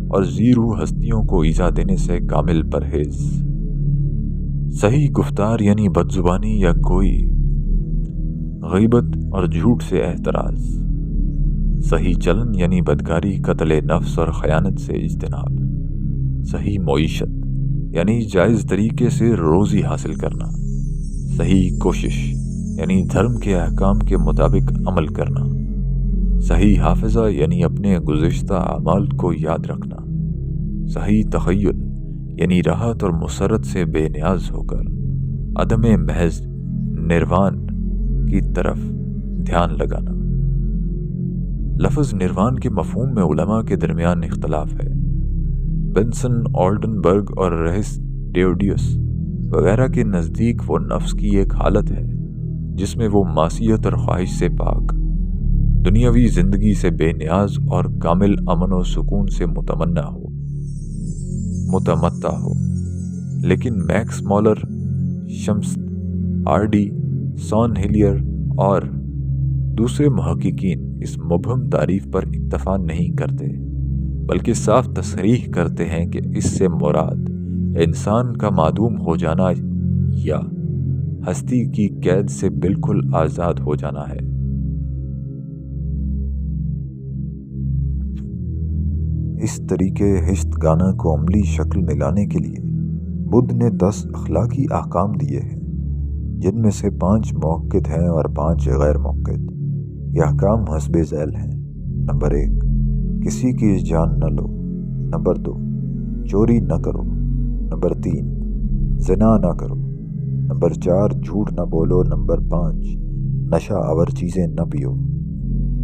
اور زیرو ہستیوں کو ایذا دینے سے کامل پرہیز، صحیح گفتار یعنی بدزبانی یا گوئی، غیبت اور جھوٹ سے احتراز، صحیح چلن یعنی بدکاری، قتل نفس اور خیانت سے اجتناب، صحیح معیشت یعنی جائز طریقے سے روزی حاصل کرنا، صحیح کوشش یعنی دھرم کے احکام کے مطابق عمل کرنا، صحیح حافظہ یعنی اپنے گزشتہ اعمال کو یاد رکھنا، صحیح تخیل یعنی راحت اور مسرت سے بے نیاز ہو کر عدم محض نروان کی طرف دھیان لگانا۔ لفظ نروان کے مفہوم میں علماء کے درمیان اختلاف ہے۔ بنسن آلڈنبرگ اور رہس ڈیوڈیوس وغیرہ کے نزدیک وہ نفس کی ایک حالت ہے جس میں وہ معصیت اور خواہش سے پاک، دنیاوی زندگی سے بے نیاز اور کامل امن و سکون سے متمتع ہو۔ لیکن میکس مولر، شمس ہارڈی، سون ہیلیئر اور دوسرے محققین اس مبہم تعریف پر اکتفا نہیں کرتے، بلکہ صاف تصریح کرتے ہیں کہ اس سے مراد انسان کا معدوم ہو جانا یا ہستی کی قید سے بالکل آزاد ہو جانا ہے۔ اس طریقے ہشتگانا کو عملی شکل میں لانے کے لیے بدھ نے 10 اخلاقی احکام دیے ہیں، جن میں سے 5 موقت ہیں اور 5 غیر موقت۔ یہ احکام حسب ذیل ہیں۔ نمبر 1، کسی کی جان نہ لو۔ نمبر 2، چوری نہ کرو۔ نمبر 3، زنا نہ کرو۔ نمبر 4، جھوٹ نہ بولو۔ نمبر 5، نشہ آور چیزیں نہ پیو۔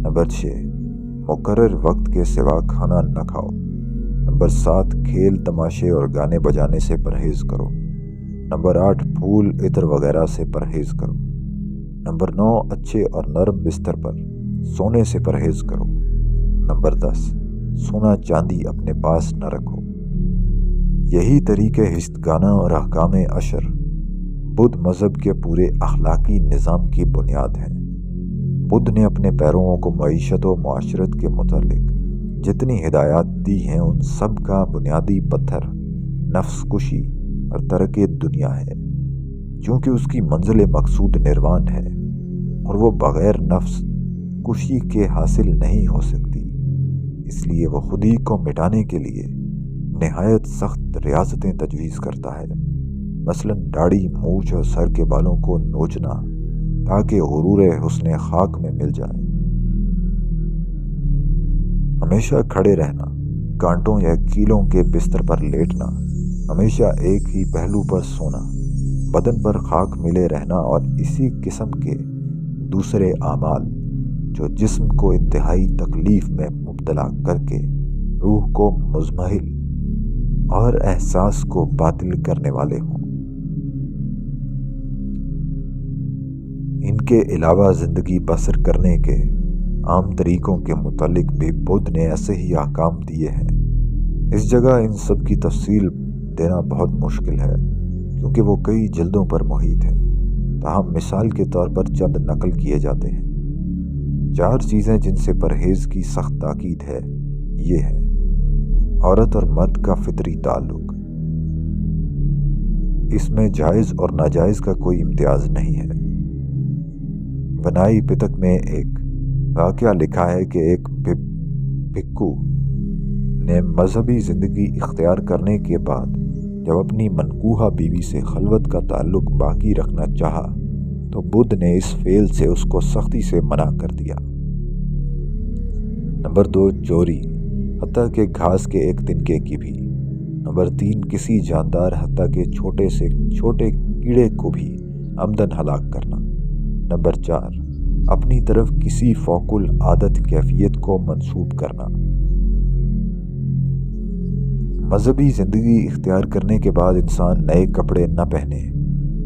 نمبر 6، مقرر وقت کے سوا کھانا نہ کھاؤ۔ نمبر 7، کھیل تماشے اور گانے بجانے سے پرہیز کرو۔ نمبر 8، پھول عطر وغیرہ سے پرہیز کرو۔ نمبر 9، اچھے اور نرم بستر پر سونے سے پرہیز کرو۔ نمبر 10، سونا چاندی اپنے پاس نہ رکھو۔ یہی طریقے ہشتگانا اور احکام عشر بدھ مذہب کے پورے اخلاقی نظام کی بنیاد ہیں۔ بدھ نے اپنے پیرووں کو معیشت و معاشرت کے متعلق جتنی ہدایات دی ہیں ان سب کا بنیادی پتھر نفس کشی اور ترک دنیا ہے، چونکہ اس کی منزل مقصود نروان ہے اور وہ بغیر نفس کشی کے حاصل نہیں ہو سکتی۔ اس لیے وہ خودی کو مٹانے کے لیے نہایت سخت ریاضتیں تجویز کرتا ہے، مثلاً داڑھی، مونچھ اور سر کے بالوں کو نوچنا تاکہ غرور حسن خاک میں مل جائے، ہمیشہ کھڑے رہنا، کانٹوں یا کیلوں کے بستر پر لیٹنا، ہمیشہ ایک ہی پہلو پر سونا، بدن پر خاک ملے رہنا اور اسی قسم کے دوسرے اعمال جو جسم کو انتہائی تکلیف میں مبتلا کر کے روح کو مضمحل اور احساس کو باطل کرنے والے ہوں۔ ان کے علاوہ زندگی بسر کرنے کے عام طریقوں کے متعلق بھی بدھ نے ایسے ہی احکام دیے ہیں۔ اس جگہ ان سب کی تفصیل دینا بہت مشکل ہے کیونکہ وہ کئی جلدوں پر محیط ہیں، تاہم مثال کے طور پر چند نقل کیے جاتے ہیں۔ 4 چیزیں جن سے پرہیز کی سخت تاکید ہے یہ ہیں: عورت اور مرد کا فطری تعلق، اس میں جائز اور ناجائز کا کوئی امتیاز نہیں ہے۔ ونائی پتک میں ایک واقعہ لکھا ہے کہ ایک بھکھو نے مذہبی زندگی اختیار کرنے کے بعد جب اپنی منکوحہ بیوی سے خلوت کا تعلق باقی رکھنا چاہا تو بدھ نے اس فعل سے اس کو سختی سے منع کر دیا۔ نمبر 2، چوری، حتیٰ کہ گھاس کے ایک تنکے کی بھی۔ نمبر 3، کسی جاندار حتیٰ کہ چھوٹے سے چھوٹے کیڑے کو بھی عمدن ہلاک کرنا۔ نمبر 4، اپنی طرف کسی فوق العادت کیفیت کو منسوب کرنا۔ مذہبی زندگی اختیار کرنے کے بعد انسان نئے کپڑے نہ پہنے،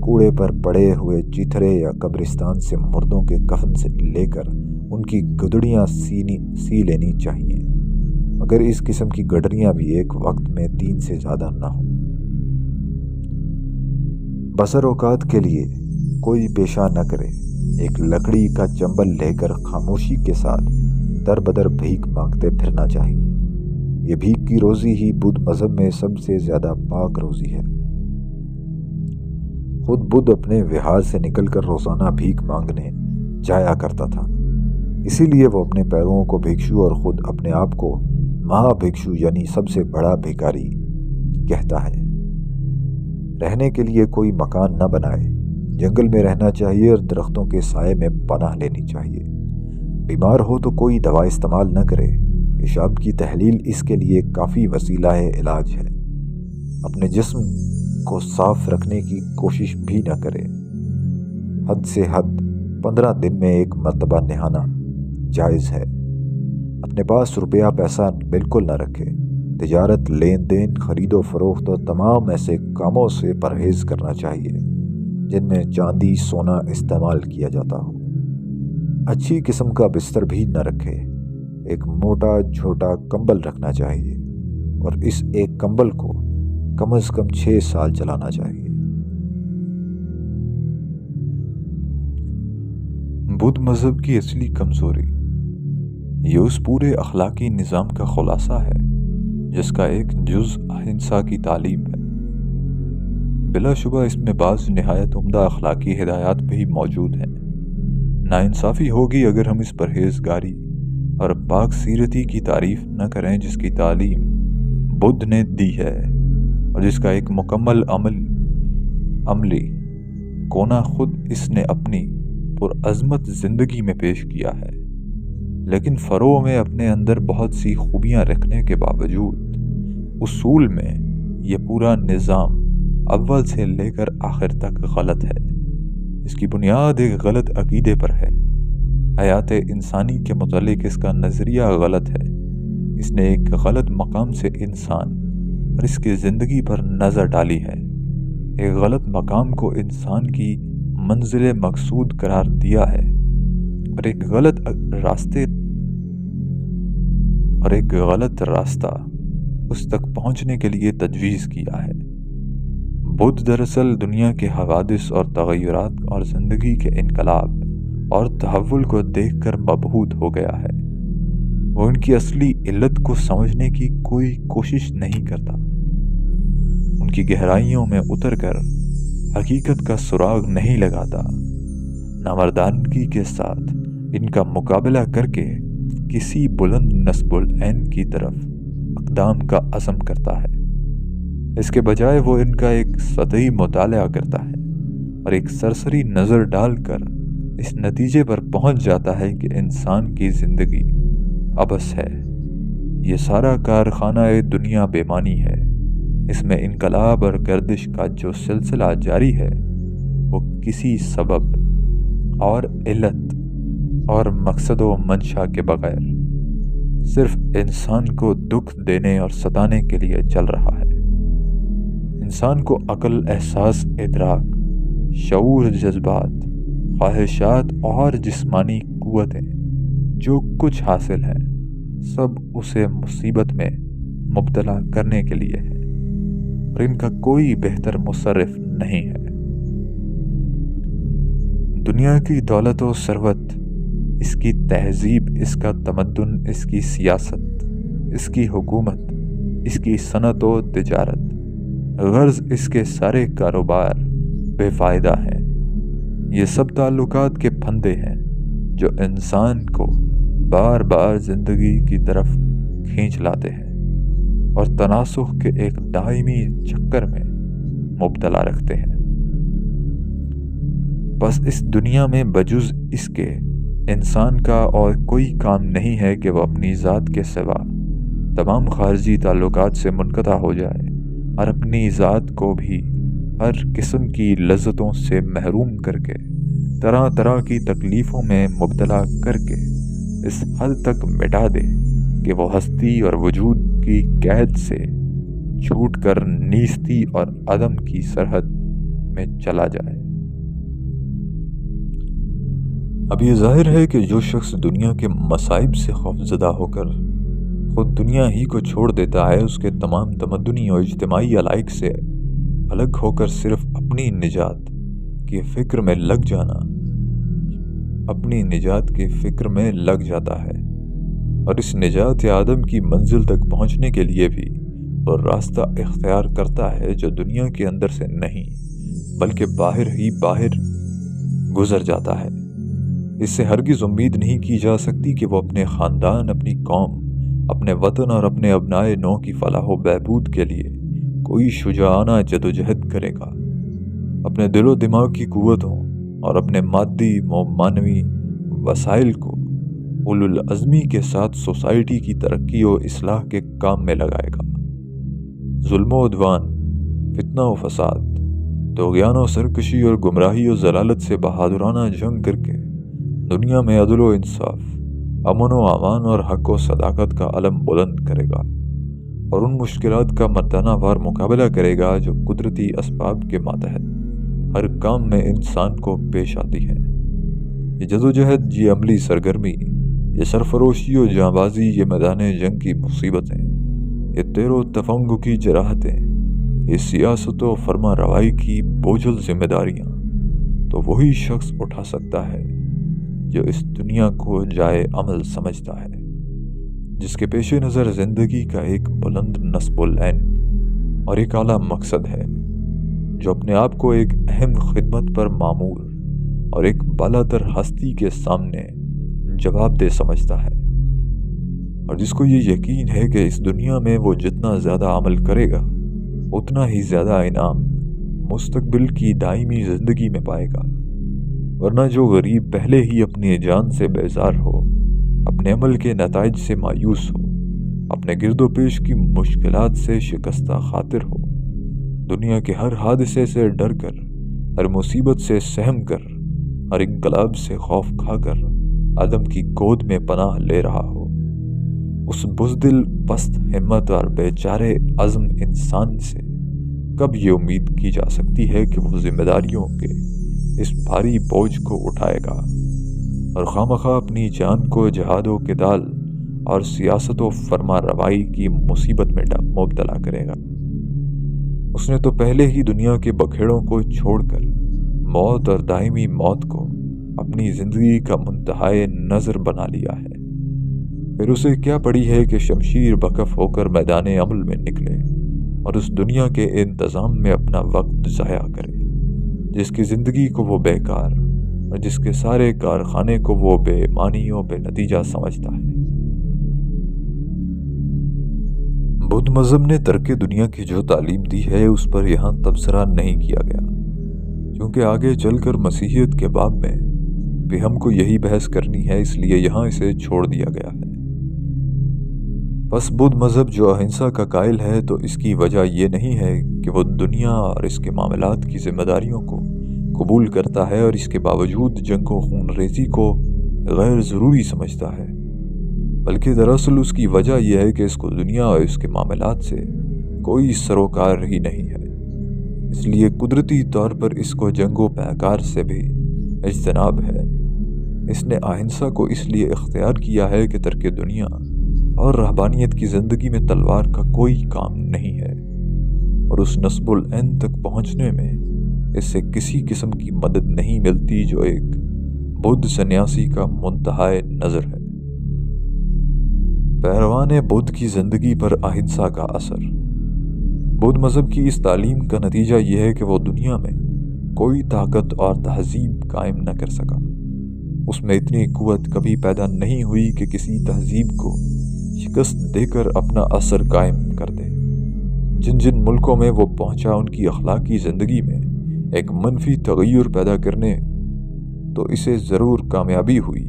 کوڑے پر پڑے ہوئے چیتھرے یا قبرستان سے مردوں کے کفن سے لے کر ان کی گدڑیاں سی لینی چاہیے، مگر اس قسم کی گڈریاں بھی ایک وقت میں 3 سے زیادہ نہ ہوں۔ بسر اوقات کے لیے کوئی پیشہ نہ کرے، ایک لکڑی کا چمبل لے کر خاموشی کے ساتھ در بدر بھیک مانگتے پھرنا چاہیے۔ یہ بھیک کی روزی ہی بدھ مذہب میں سب سے زیادہ پاک روزی ہے۔ خود بدھ اپنے وہار سے نکل کر روزانہ بھیک مانگنے جایا کرتا تھا، اسی لیے وہ اپنے پیرووں کو بھکشو اور خود اپنے آپ کو مہا بھکشو یعنی سب سے بڑا بھکاری کہتا ہے۔ رہنے کے لیے کوئی مکان نہ بنائے، جنگل میں رہنا چاہیے اور درختوں کے سائے میں پناہ لینی چاہیے۔ بیمار ہو تو کوئی دوا استعمال نہ کرے، پیشاب کی تحلیل اس کے لیے کافی وسیلہ علاج ہے۔ اپنے جسم کو صاف رکھنے کی کوشش بھی نہ کرے، حد سے حد 15 دن میں ایک مرتبہ نہانا جائز ہے۔ اپنے پاس روپیہ پیسہ بالکل نہ رکھے، تجارت، لین دین، خرید و فروخت اور تمام ایسے کاموں سے پرہیز کرنا چاہیے جن میں چاندی سونا استعمال کیا جاتا ہو۔ اچھی قسم کا بستر بھی نہ رکھے، ایک موٹا چھوٹا کمبل رکھنا چاہیے اور اس ایک کمبل کو کم از کم 6 سال چلانا چاہیے۔ بدھ مذہب کی اصلی کمزوری یہ اس پورے اخلاقی نظام کا خلاصہ ہے جس کا ایک جز اہنسا کی تعلیم ہے۔ بلا شبہ اس میں بعض نہایت عمدہ اخلاقی ہدایات بھی موجود ہیں۔ ناانصافی ہوگی اگر ہم اس پرہیزگاری اور پاک سیرتی کی تعریف نہ کریں جس کی تعلیم بدھ نے دی ہے اور جس کا ایک مکمل عملی کونا خود اس نے اپنی پرعظمت زندگی میں پیش کیا ہے، لیکن فروع میں اپنے اندر بہت سی خوبیاں رکھنے کے باوجود اصول میں یہ پورا نظام اول سے لے کر آخر تک غلط ہے۔ اس کی بنیاد ایک غلط عقیدے پر ہے۔ حیات انسانی کے متعلق اس کا نظریہ غلط ہے۔ اس نے ایک غلط مقام سے انسان اور اس کی زندگی پر نظر ڈالی ہے، ایک غلط مقام کو انسان کی منزل مقصود قرار دیا ہے اور ایک غلط راستہ اس تک پہنچنے کے لیے تجویز کیا ہے۔ بدھ دراصل دنیا کے حوادث اور تغیرات اور زندگی کے انقلاب اور تحول کو دیکھ کر مبہوت ہو گیا ہے۔ وہ ان کی اصلی علت کو سمجھنے کی کوئی کوشش نہیں کرتا، ان کی گہرائیوں میں اتر کر حقیقت کا سراغ نہیں لگاتا، نامردانگی کے ساتھ ان کا مقابلہ کر کے کسی بلند نصب العین کی طرف اقدام کا عزم کرتا ہے۔ اس کے بجائے وہ ان کا ایک سطحی مطالعہ کرتا ہے اور ایک سرسری نظر ڈال کر اس نتیجے پر پہنچ جاتا ہے کہ انسان کی زندگی عبث ہے، یہ سارا کارخانہ دنیا بےمانی ہے، اس میں انقلاب اور گردش کا جو سلسلہ جاری ہے وہ کسی سبب اور علت اور مقصد و منشا کے بغیر صرف انسان کو دکھ دینے اور ستانے کے لیے چل رہا ہے۔ انسان کو عقل، احساس، ادراک، شعور، جذبات، خواہشات اور جسمانی قوتیں جو کچھ حاصل ہیں سب اسے مصیبت میں مبتلا کرنے کے لیے ہے اور ان کا کوئی بہتر مصرف نہیں ہے۔ دنیا کی دولت و ثروت، اس کی تہذیب، اس کا تمدن، اس کی سیاست، اس کی حکومت، اس کی صنعت و تجارت، غرض اس کے سارے کاروبار بے فائدہ ہیں۔ یہ سب تعلقات کے پھندے ہیں جو انسان کو بار بار زندگی کی طرف کھینچ لاتے ہیں اور تناسخ کے ایک دائمی چکر میں مبتلا رکھتے ہیں۔ بس اس دنیا میں بجز اس کے انسان کا اور کوئی کام نہیں ہے کہ وہ اپنی ذات کے سوا تمام خارجی تعلقات سے منقطع ہو جائے اور اپنی ذات کو بھی ہر قسم کی لذتوں سے محروم کر کے طرح طرح کی تکلیفوں میں مبتلا کر کے اس حد تک مٹا دے کہ وہ ہستی اور وجود کی قید سے چھوٹ کر نیستی اور عدم کی سرحد میں چلا جائے۔ اب یہ ظاہر ہے کہ جو شخص دنیا کے مصائب سے خوفزدہ ہو کر خود دنیا ہی کو چھوڑ دیتا ہے، اس کے تمام تمدنی اور اجتماعی علائق سے الگ ہو کر صرف اپنی نجات کی فکر میں لگ جاتا ہے۔ اور اس نجات آدم کی منزل تک پہنچنے کے لیے بھی وہ راستہ اختیار کرتا ہے جو دنیا کے اندر سے نہیں بلکہ باہر ہی باہر گزر جاتا ہے۔ اس سے ہرگز امید نہیں کی جا سکتی کہ وہ اپنے خاندان، اپنی قوم، اپنے وطن اور اپنے ابنائے نو کی فلاح و بہبود کے لیے کوئی شجاعانہ جدوجہد کرے گا۔ اپنے دل و دماغ کی قوتوں اور اپنے مادی و معنوی وسائل کو اولو العزمی کے ساتھ سوسائٹی کی ترقی و اصلاح کے کام میں لگائے گا۔ ظلم و عدوان، فتنہ و فساد، طغیان و سرکشی اور گمراہی و ضلالت سے بہادرانہ جنگ کر کے دنیا میں عدل و انصاف، امن و امان اور حق و صداقت کا علم بلند کرے گا، اور ان مشکلات کا مردانہ وار مقابلہ کرے گا جو قدرتی اسباب کے ماتحت ہر کام میں انسان کو پیش آتی ہیں۔ یہ جدوجہد، یہ عملی سرگرمی، یہ سرفروشی و جانبازی، یہ میدان جنگ کی مصیبتیں، یہ تیر و تفنگ کی جراحتیں، یہ سیاست و فرما روائی کی بوجھل ذمہ داریاں تو وہی شخص اٹھا سکتا ہے جو اس دنیا کو جائے عمل سمجھتا ہے، جس کے پیش نظر زندگی کا ایک بلند نصب العین اور ایک اعلیٰ مقصد ہے، جو اپنے آپ کو ایک اہم خدمت پر مامور اور ایک بالاتر ہستی کے سامنے جواب دہ سمجھتا ہے، اور جس کو یہ یقین ہے کہ اس دنیا میں وہ جتنا زیادہ عمل کرے گا اتنا ہی زیادہ انعام مستقبل کی دائمی زندگی میں پائے گا۔ ورنہ جو غریب پہلے ہی اپنی جان سے بیزار ہو، اپنے عمل کے نتائج سے مایوس ہو، اپنے گرد و پیش کی مشکلات سے شکستہ خاطر ہو، دنیا کے ہر حادثے سے ڈر کر، ہر مصیبت سے سہم کر، ہر انقلاب سے خوف کھا کر عدم کی گود میں پناہ لے رہا ہو، اس بزدل، پست ہمت اور بیچارے عزم انسان سے کب یہ امید کی جا سکتی ہے کہ وہ ذمہ داریوں کے اس بھاری بوجھ کو اٹھائے گا اور خواہ اپنی جان کو جہاد و قتال اور سیاست و فرما روائی کی مصیبت میں مبتلا کرے گا۔ اس نے تو پہلے ہی دنیا کے بکھیڑوں کو چھوڑ کر موت اور دائمی موت کو اپنی زندگی کا منتہائے نظر بنا لیا ہے۔ پھر اسے کیا پڑی ہے کہ شمشیر بکف ہو کر میدان عمل میں نکلے اور اس دنیا کے انتظام میں اپنا وقت ضائع کرے، جس کی زندگی کو وہ بیکار اور جس کے سارے کارخانے کو وہ بے معنی و بے نتیجہ سمجھتا ہے۔ بدھ مذہب نے ترک دنیا کی جو تعلیم دی ہے اس پر یہاں تبصرہ نہیں کیا گیا، کیونکہ آگے چل کر مسیحیت کے باب میں بھی ہم کو یہی بحث کرنی ہے، اس لیے یہاں اسے چھوڑ دیا گیا ہے۔ بس بدھ مذہب جو اہنسا کا قائل ہے تو اس کی وجہ یہ نہیں ہے کہ وہ دنیا اور اس کے معاملات کی ذمہ داریوں کو قبول کرتا ہے اور اس کے باوجود جنگ و خون ریزی کو غیر ضروری سمجھتا ہے، بلکہ دراصل اس کی وجہ یہ ہے کہ اس کو دنیا اور اس کے معاملات سے کوئی سروکار ہی نہیں ہے، اس لیے قدرتی طور پر اس کو جنگ و پیکار سے بھی اجتناب ہے۔ اس نے اہنسا کو اس لیے اختیار کیا ہے کہ ترک دنیا اور رہبانیت کی زندگی میں تلوار کا کوئی کام نہیں ہے، اور اس نصب العین تک پہنچنے میں اس سے کسی قسم کی مدد نہیں ملتی جو ایک بدھ سنیاسی کا منتہائے نظر ہے۔ پیروان بدھ کی زندگی پر اہنسا کا اثر۔ بدھ مذہب کی اس تعلیم کا نتیجہ یہ ہے کہ وہ دنیا میں کوئی طاقت اور تہذیب قائم نہ کر سکا۔ اس میں اتنی قوت کبھی پیدا نہیں ہوئی کہ کسی تہذیب کو شکست دے کر اپنا اثر قائم کر دے۔ جن جن ملکوں میں وہ پہنچا ان کی اخلاقی زندگی میں ایک منفی تغیر پیدا کرنے تو اسے ضرور کامیابی ہوئی،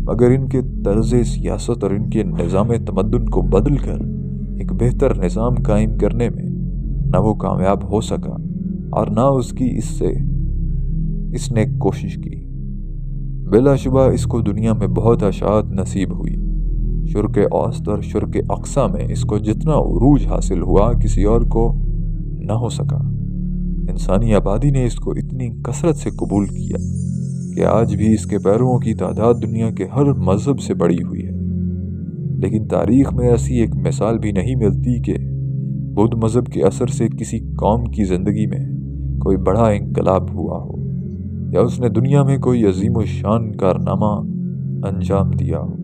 مگر ان کے طرز سیاست اور ان کے نظام تمدن کو بدل کر ایک بہتر نظام قائم کرنے میں نہ وہ کامیاب ہو سکا اور نہ اس نے کوشش کی۔ بلا شبہ اس کو دنیا میں بہت اشاعت نصیب ہوئی، شرق اوسط اور شرق اقصی میں اس کو جتنا عروج حاصل ہوا کسی اور کو نہ ہو سکا۔ انسانی آبادی نے اس کو اتنی کثرت سے قبول کیا کہ آج بھی اس کے پیرووں کی تعداد دنیا کے ہر مذہب سے بڑی ہوئی ہے، لیکن تاریخ میں ایسی ایک مثال بھی نہیں ملتی کہ بدھ مذہب کے اثر سے کسی قوم کی زندگی میں کوئی بڑا انقلاب ہوا ہو یا اس نے دنیا میں کوئی عظیم الشان کارنامہ انجام دیا ہو۔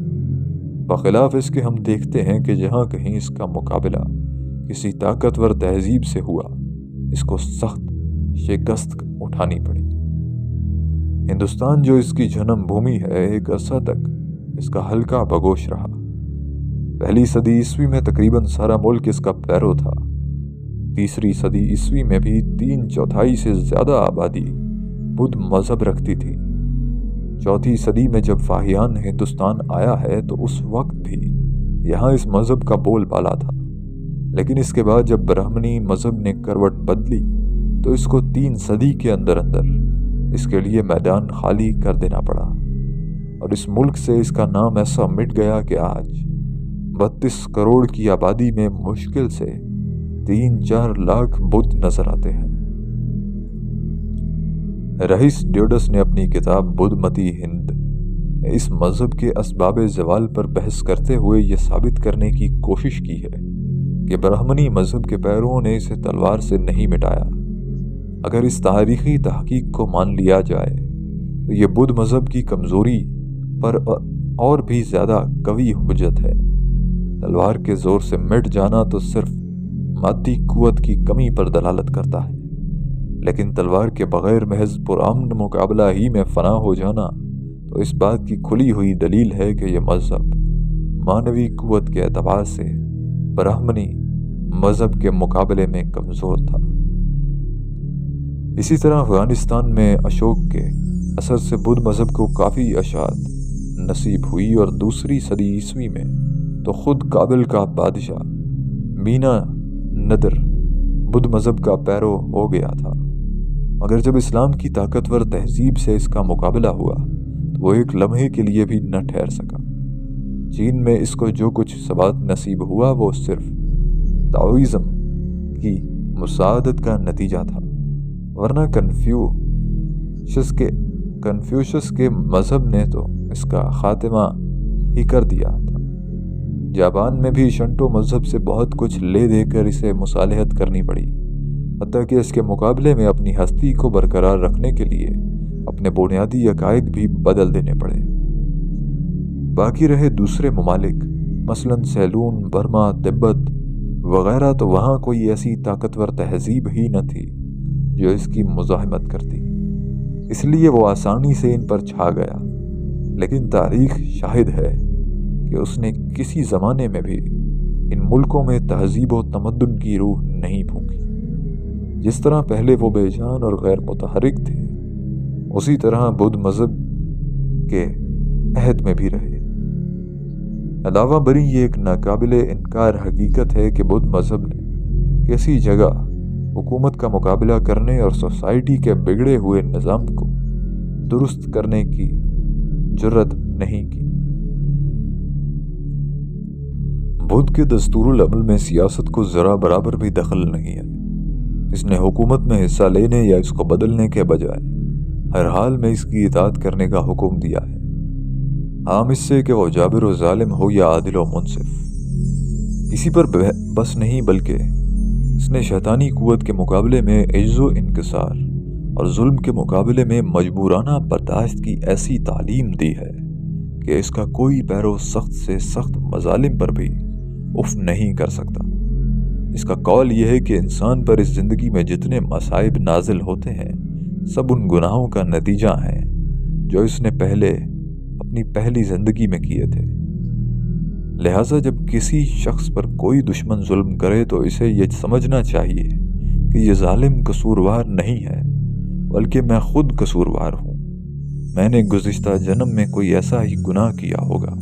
بخلاف اس کے ہم دیکھتے ہیں کہ جہاں کہیں اس کا مقابلہ کسی طاقتور تہذیب سے ہوا، اس کو سخت شکست اٹھانی پڑی۔ ہندوستان جو اس کی جنم بھومی ہے، ایک عرصہ تک اس کا ہلکا بگوش رہا۔ پہلی صدی عیسوی میں تقریباً سارا ملک اس کا پیرو تھا۔ تیسری صدی عیسوی میں بھی 3/4 سے زیادہ آبادی بدھ مذہب رکھتی تھی۔ چوتھی صدی میں جب فاہیان ہندوستان آیا ہے تو اس وقت بھی یہاں اس مذہب کا بول بالا تھا، لیکن اس کے بعد جب برہمنی مذہب نے کروٹ بدلی تو اس کو 3 صدی کے اندر اس کے لیے میدان خالی کر دینا پڑا، اور اس ملک سے اس کا نام ایسا مٹ گیا کہ آج 32 کروڑ کی آبادی میں مشکل سے 3-4 لاکھ بدھ نظر آتے ہیں۔ رئیس ڈیوڈس نے اپنی کتاب بدھ متی ہند میں اس مذہب کے اسباب زوال پر بحث کرتے ہوئے یہ ثابت کرنے کی کوشش کی ہے کہ برہمنی مذہب کے پیرووں نے اسے تلوار سے نہیں مٹایا۔ اگر اس تاریخی تحقیق کو مان لیا جائے تو یہ بدھ مذہب کی کمزوری پر اور بھی زیادہ قوی حجت ہے۔ تلوار کے زور سے مٹ جانا تو صرف مادی قوت کی کمی پر دلالت کرتا ہے، لیکن تلوار کے بغیر محض پرامن مقابلہ ہی میں فنا ہو جانا تو اس بات کی کھلی ہوئی دلیل ہے کہ یہ مذہب مانوی قوت کے اعتبار سے برہمنی مذہب کے مقابلے میں کمزور تھا۔ اسی طرح افغانستان میں اشوک کے اثر سے بدھ مذہب کو کافی اشاعت نصیب ہوئی، اور 2 صدی عیسوی میں تو خود کابل کا بادشاہ مینا ندر بدھ مذہب کا پیرو ہو گیا تھا، مگر جب اسلام کی طاقتور تہذیب سے اس کا مقابلہ ہوا تو وہ ایک لمحے کے لیے بھی نہ ٹھہر سکا۔ چین میں اس کو جو کچھ ثبات نصیب ہوا وہ صرف تاؤزم کی مساعدت کا نتیجہ تھا، ورنہ کنفیوشس کے مذہب نے تو اس کا خاتمہ ہی کر دیا تھا۔ جاپان میں بھی شنٹو مذہب سے بہت کچھ لے دے کر اسے مصالحت کرنی پڑی، حتیٰ کہ اس کے مقابلے میں اپنی ہستی کو برقرار رکھنے کے لیے اپنے بنیادی عقائد بھی بدل دینے پڑے۔ باقی رہے دوسرے ممالک، مثلاً سیلون، برما، تبت وغیرہ، تو وہاں کوئی ایسی طاقتور تہذیب ہی نہ تھی جو اس کی مزاحمت کرتی، اس لیے وہ آسانی سے ان پر چھا گیا۔ لیکن تاریخ شاہد ہے کہ اس نے کسی زمانے میں بھی ان ملکوں میں تہذیب و تمدن کی روح نہیں پھونکی۔ جس طرح پہلے وہ بے جان اور غیر متحرک تھے، اسی طرح بدھ مذہب کے عہد میں بھی رہے۔ علاوہ بری یہ ایک ناقابل انکار حقیقت ہے کہ بدھ مذہب نے کسی جگہ حکومت کا مقابلہ کرنے اور سوسائٹی کے بگڑے ہوئے نظام کو درست کرنے کی جرات نہیں کی۔ بدھ کے دستور العمل میں سیاست کو ذرا برابر بھی دخل نہیں ہے۔ اس نے حکومت میں حصہ لینے یا اس کو بدلنے کے بجائے ہر حال میں اس کی اطاعت کرنے کا حکم دیا ہے، عام اس سے کہ وہ جابر و ظالم ہو یا عادل و منصف۔ اسی پر بس نہیں، بلکہ اس نے شیطانی قوت کے مقابلے میں عجز و انکسار اور ظلم کے مقابلے میں مجبورانہ برداشت کی ایسی تعلیم دی ہے کہ اس کا کوئی پیرو سخت سے سخت مظالم پر بھی اف نہیں کر سکتا۔ اس کا قول یہ ہے کہ انسان پر اس زندگی میں جتنے مصائب نازل ہوتے ہیں سب ان گناہوں کا نتیجہ ہیں جو اس نے اپنی پہلی زندگی میں کیے تھے۔ لہٰذا جب کسی شخص پر کوئی دشمن ظلم کرے تو اسے یہ سمجھنا چاہیے کہ یہ ظالم قصوروار نہیں ہے، بلکہ میں خود قصوروار ہوں۔ میں نے گزشتہ جنم میں کوئی ایسا ہی گناہ کیا ہوگا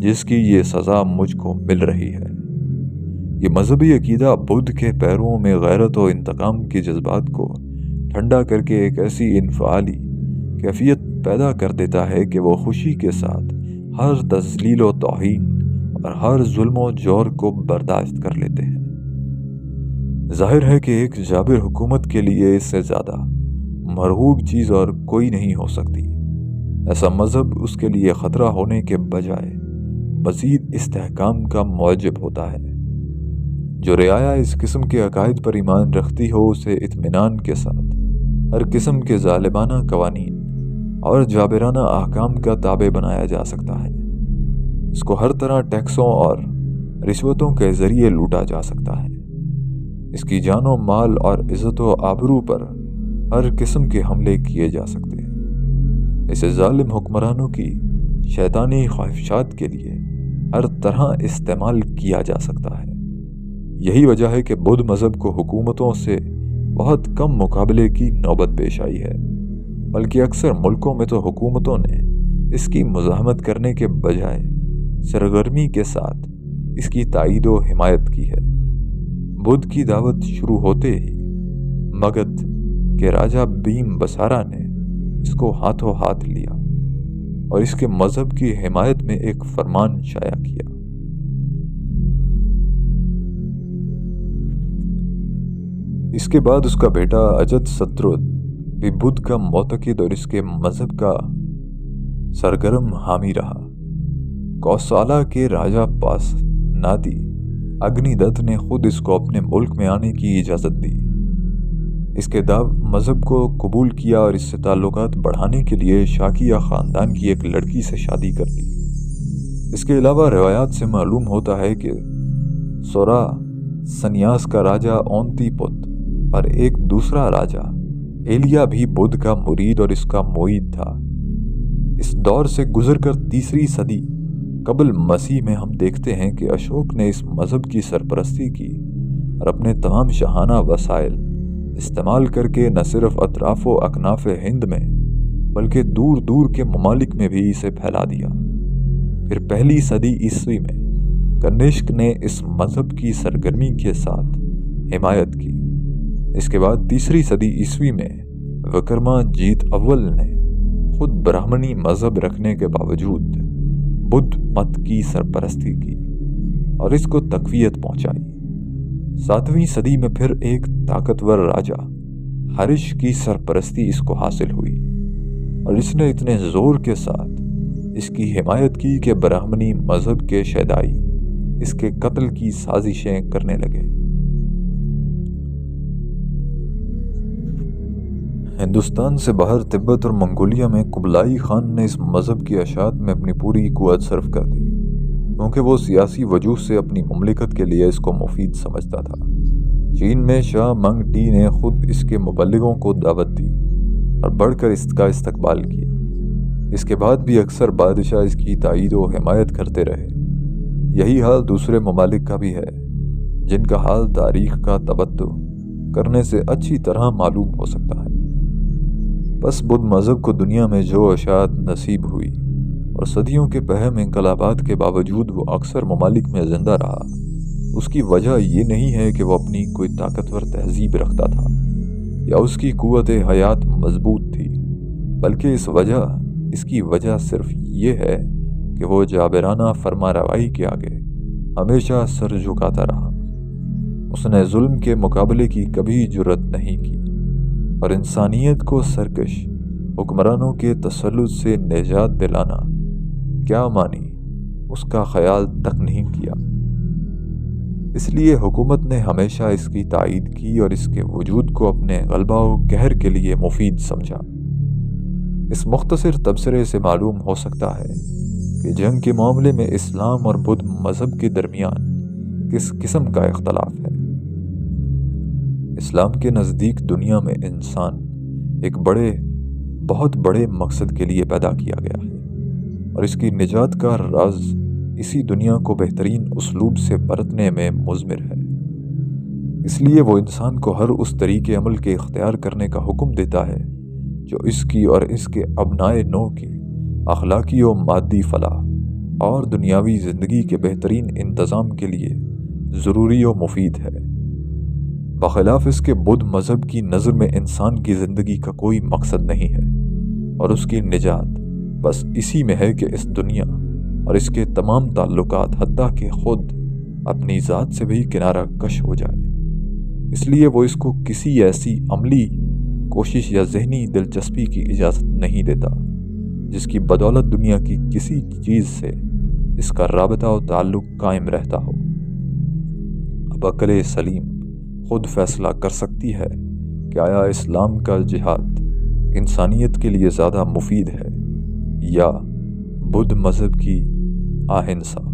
جس کی یہ سزا مجھ کو مل رہی ہے۔ یہ مذہبی عقیدہ بدھ کے پیرووں میں غیرت و انتقام کے جذبات کو ٹھنڈا کر کے ایک ایسی انفعالی کیفیت پیدا کر دیتا ہے کہ وہ خوشی کے ساتھ ہر تذلیل و توہین اور ہر ظلم و جور کو برداشت کر لیتے ہیں۔ ظاہر ہے کہ ایک جابر حکومت کے لیے اس سے زیادہ مرغوب چیز اور کوئی نہیں ہو سکتی۔ ایسا مذہب اس کے لیے خطرہ ہونے کے بجائے مزید استحکام کا موجب ہوتا ہے۔ جو رعایا اس قسم کے عقائد پر ایمان رکھتی ہو اسے اطمینان کے ساتھ ہر قسم کے ظالمانہ قوانین اور جابرانہ احکام کا تابع بنایا جا سکتا ہے۔ اس کو ہر طرح ٹیکسوں اور رشوتوں کے ذریعے لوٹا جا سکتا ہے۔ اس کی جان و مال اور عزت و آبرو پر ہر قسم کے حملے کیے جا سکتے ہیں۔ اسے ظالم حکمرانوں کی شیطانی خواہشات کے لیے ہر طرح استعمال کیا جا سکتا ہے۔ یہی وجہ ہے کہ بدھ مذہب کو حکومتوں سے بہت کم مقابلے کی نوبت پیش آئی ہے، بلکہ اکثر ملکوں میں تو حکومتوں نے اس کی مزاحمت کرنے کے بجائے سرگرمی کے ساتھ اس کی تائید و حمایت کی ہے۔ بدھ کی دعوت شروع ہوتے ہی مگدھ کے راجا بھیم بسارا نے اس کو ہاتھوں ہاتھ لیا اور اس کے مذہب کی حمایت میں ایک فرمان شائع کیا۔ اس کے بعد اس کا بیٹا اجت سترودھ بھی بدھ کا معتقد اور اس کے مذہب کا سرگرم حامی رہا۔ کوسالا کے راجا پاس نادی اگنی دت نے خود اس کو اپنے ملک میں آنے کی اجازت دی۔ اس کے مذہب کو قبول کیا اور اس سے تعلقات بڑھانے کے لیے شاکیہ خاندان کی ایک لڑکی سے شادی کر لی۔ اس کے علاوہ روایات سے معلوم ہوتا ہے کہ سورا سنیاس کا راجا اونتی پت اور ایک دوسرا راجا ایلیا بھی بدھ کا مرید اور اس کا معید تھا۔ اس دور سے گزر کر تیسری صدی قبل مسیح میں ہم دیکھتے ہیں کہ اشوک نے اس مذہب کی سرپرستی کی اور اپنے تمام شاہانہ وسائل استعمال کر کے نہ صرف اطراف و اکناف ہند میں بلکہ دور دور کے ممالک میں بھی اسے پھیلا دیا۔ پھر پہلی صدی عیسوی میں کنشک نے اس مذہب کی سرگرمی کے ساتھ حمایت کی۔ اس کے بعد تیسری صدی عیسوی میں وکرما جیت اول نے خود برہمنی مذہب رکھنے کے باوجود بدھ مت کی سرپرستی کی اور اس کو تقویت پہنچائی۔ 7ویں صدی میں پھر ایک طاقتور راجا ہرش کی سرپرستی اس کو حاصل ہوئی اور اس نے اتنے زور کے ساتھ اس کی حمایت کی کہ برہمنی مذہب کے شیدائی اس کے قتل کی سازشیں کرنے لگے۔ ہندوستان سے باہر تبت اور منگولیا میں قبلائی خان نے اس مذہب کی اشاعت میں اپنی پوری قوت صرف کر دی، کیونکہ وہ سیاسی وجوہ سے اپنی مملکت کے لیے اس کو مفید سمجھتا تھا۔ چین میں شاہ منگ ٹی نے خود اس کے مبلغوں کو دعوت دی اور بڑھ کر اس کا استقبال کیا۔ اس کے بعد بھی اکثر بادشاہ اس کی تائید و حمایت کرتے رہے۔ یہی حال دوسرے ممالک کا بھی ہے، جن کا حال تاریخ کا تبتو کرنے سے اچھی طرح معلوم ہو سکتا ہے۔ بس بدھ مذہب کو دنیا میں جو اشاعت نصیب ہوئی اور صدیوں کے بہم انقلابات کے باوجود وہ اکثر ممالک میں زندہ رہا، اس کی وجہ یہ نہیں ہے کہ وہ اپنی کوئی طاقتور تہذیب رکھتا تھا یا اس کی قوت حیات مضبوط تھی، بلکہ اس کی وجہ صرف یہ ہے کہ وہ جابرانہ فرما روائی کے آگے ہمیشہ سر جھکاتا رہا۔ اس نے ظلم کے مقابلے کی کبھی جرت نہیں کی اور انسانیت کو سرکش حکمرانوں کے تسلط سے نجات دلانا کیا مانی اس کا خیال تک نہیں کیا۔ اس لیے حکومت نے ہمیشہ اس کی تائید کی اور اس کے وجود کو اپنے غلبہ و قہر کے لیے مفید سمجھا۔ اس مختصر تبصرے سے معلوم ہو سکتا ہے کہ جنگ کے معاملے میں اسلام اور بدھ مذہب کے درمیان کس قسم کا اختلاف ہے۔ اسلام کے نزدیک دنیا میں انسان ایک بہت بڑے مقصد کے لیے پیدا کیا گیا ہے اور اس کی نجات کا راز اسی دنیا کو بہترین اسلوب سے برتنے میں مضمر ہے۔ اس لیے وہ انسان کو ہر اس طریقے عمل کے اختیار کرنے کا حکم دیتا ہے جو اس کی اور اس کے ابنائے نو کی اخلاقی و مادی فلاح اور دنیاوی زندگی کے بہترین انتظام کے لیے ضروری و مفید ہے۔ بخلاف اس کے بدھ مذہب کی نظر میں انسان کی زندگی کا کوئی مقصد نہیں ہے اور اس کی نجات بس اسی میں ہے کہ اس دنیا اور اس کے تمام تعلقات حتیٰ کہ خود اپنی ذات سے بھی کنارہ کش ہو جائے۔ اس لیے وہ اس کو کسی ایسی عملی کوشش یا ذہنی دلچسپی کی اجازت نہیں دیتا جس کی بدولت دنیا کی کسی چیز سے اس کا رابطہ و تعلق قائم رہتا ہو۔ اب عقل سلیم خود فیصلہ کر سکتی ہے کہ آیا اسلام کا جہاد انسانیت کے لیے زیادہ مفید ہے یا بدھ مذہب کی آہنسا۔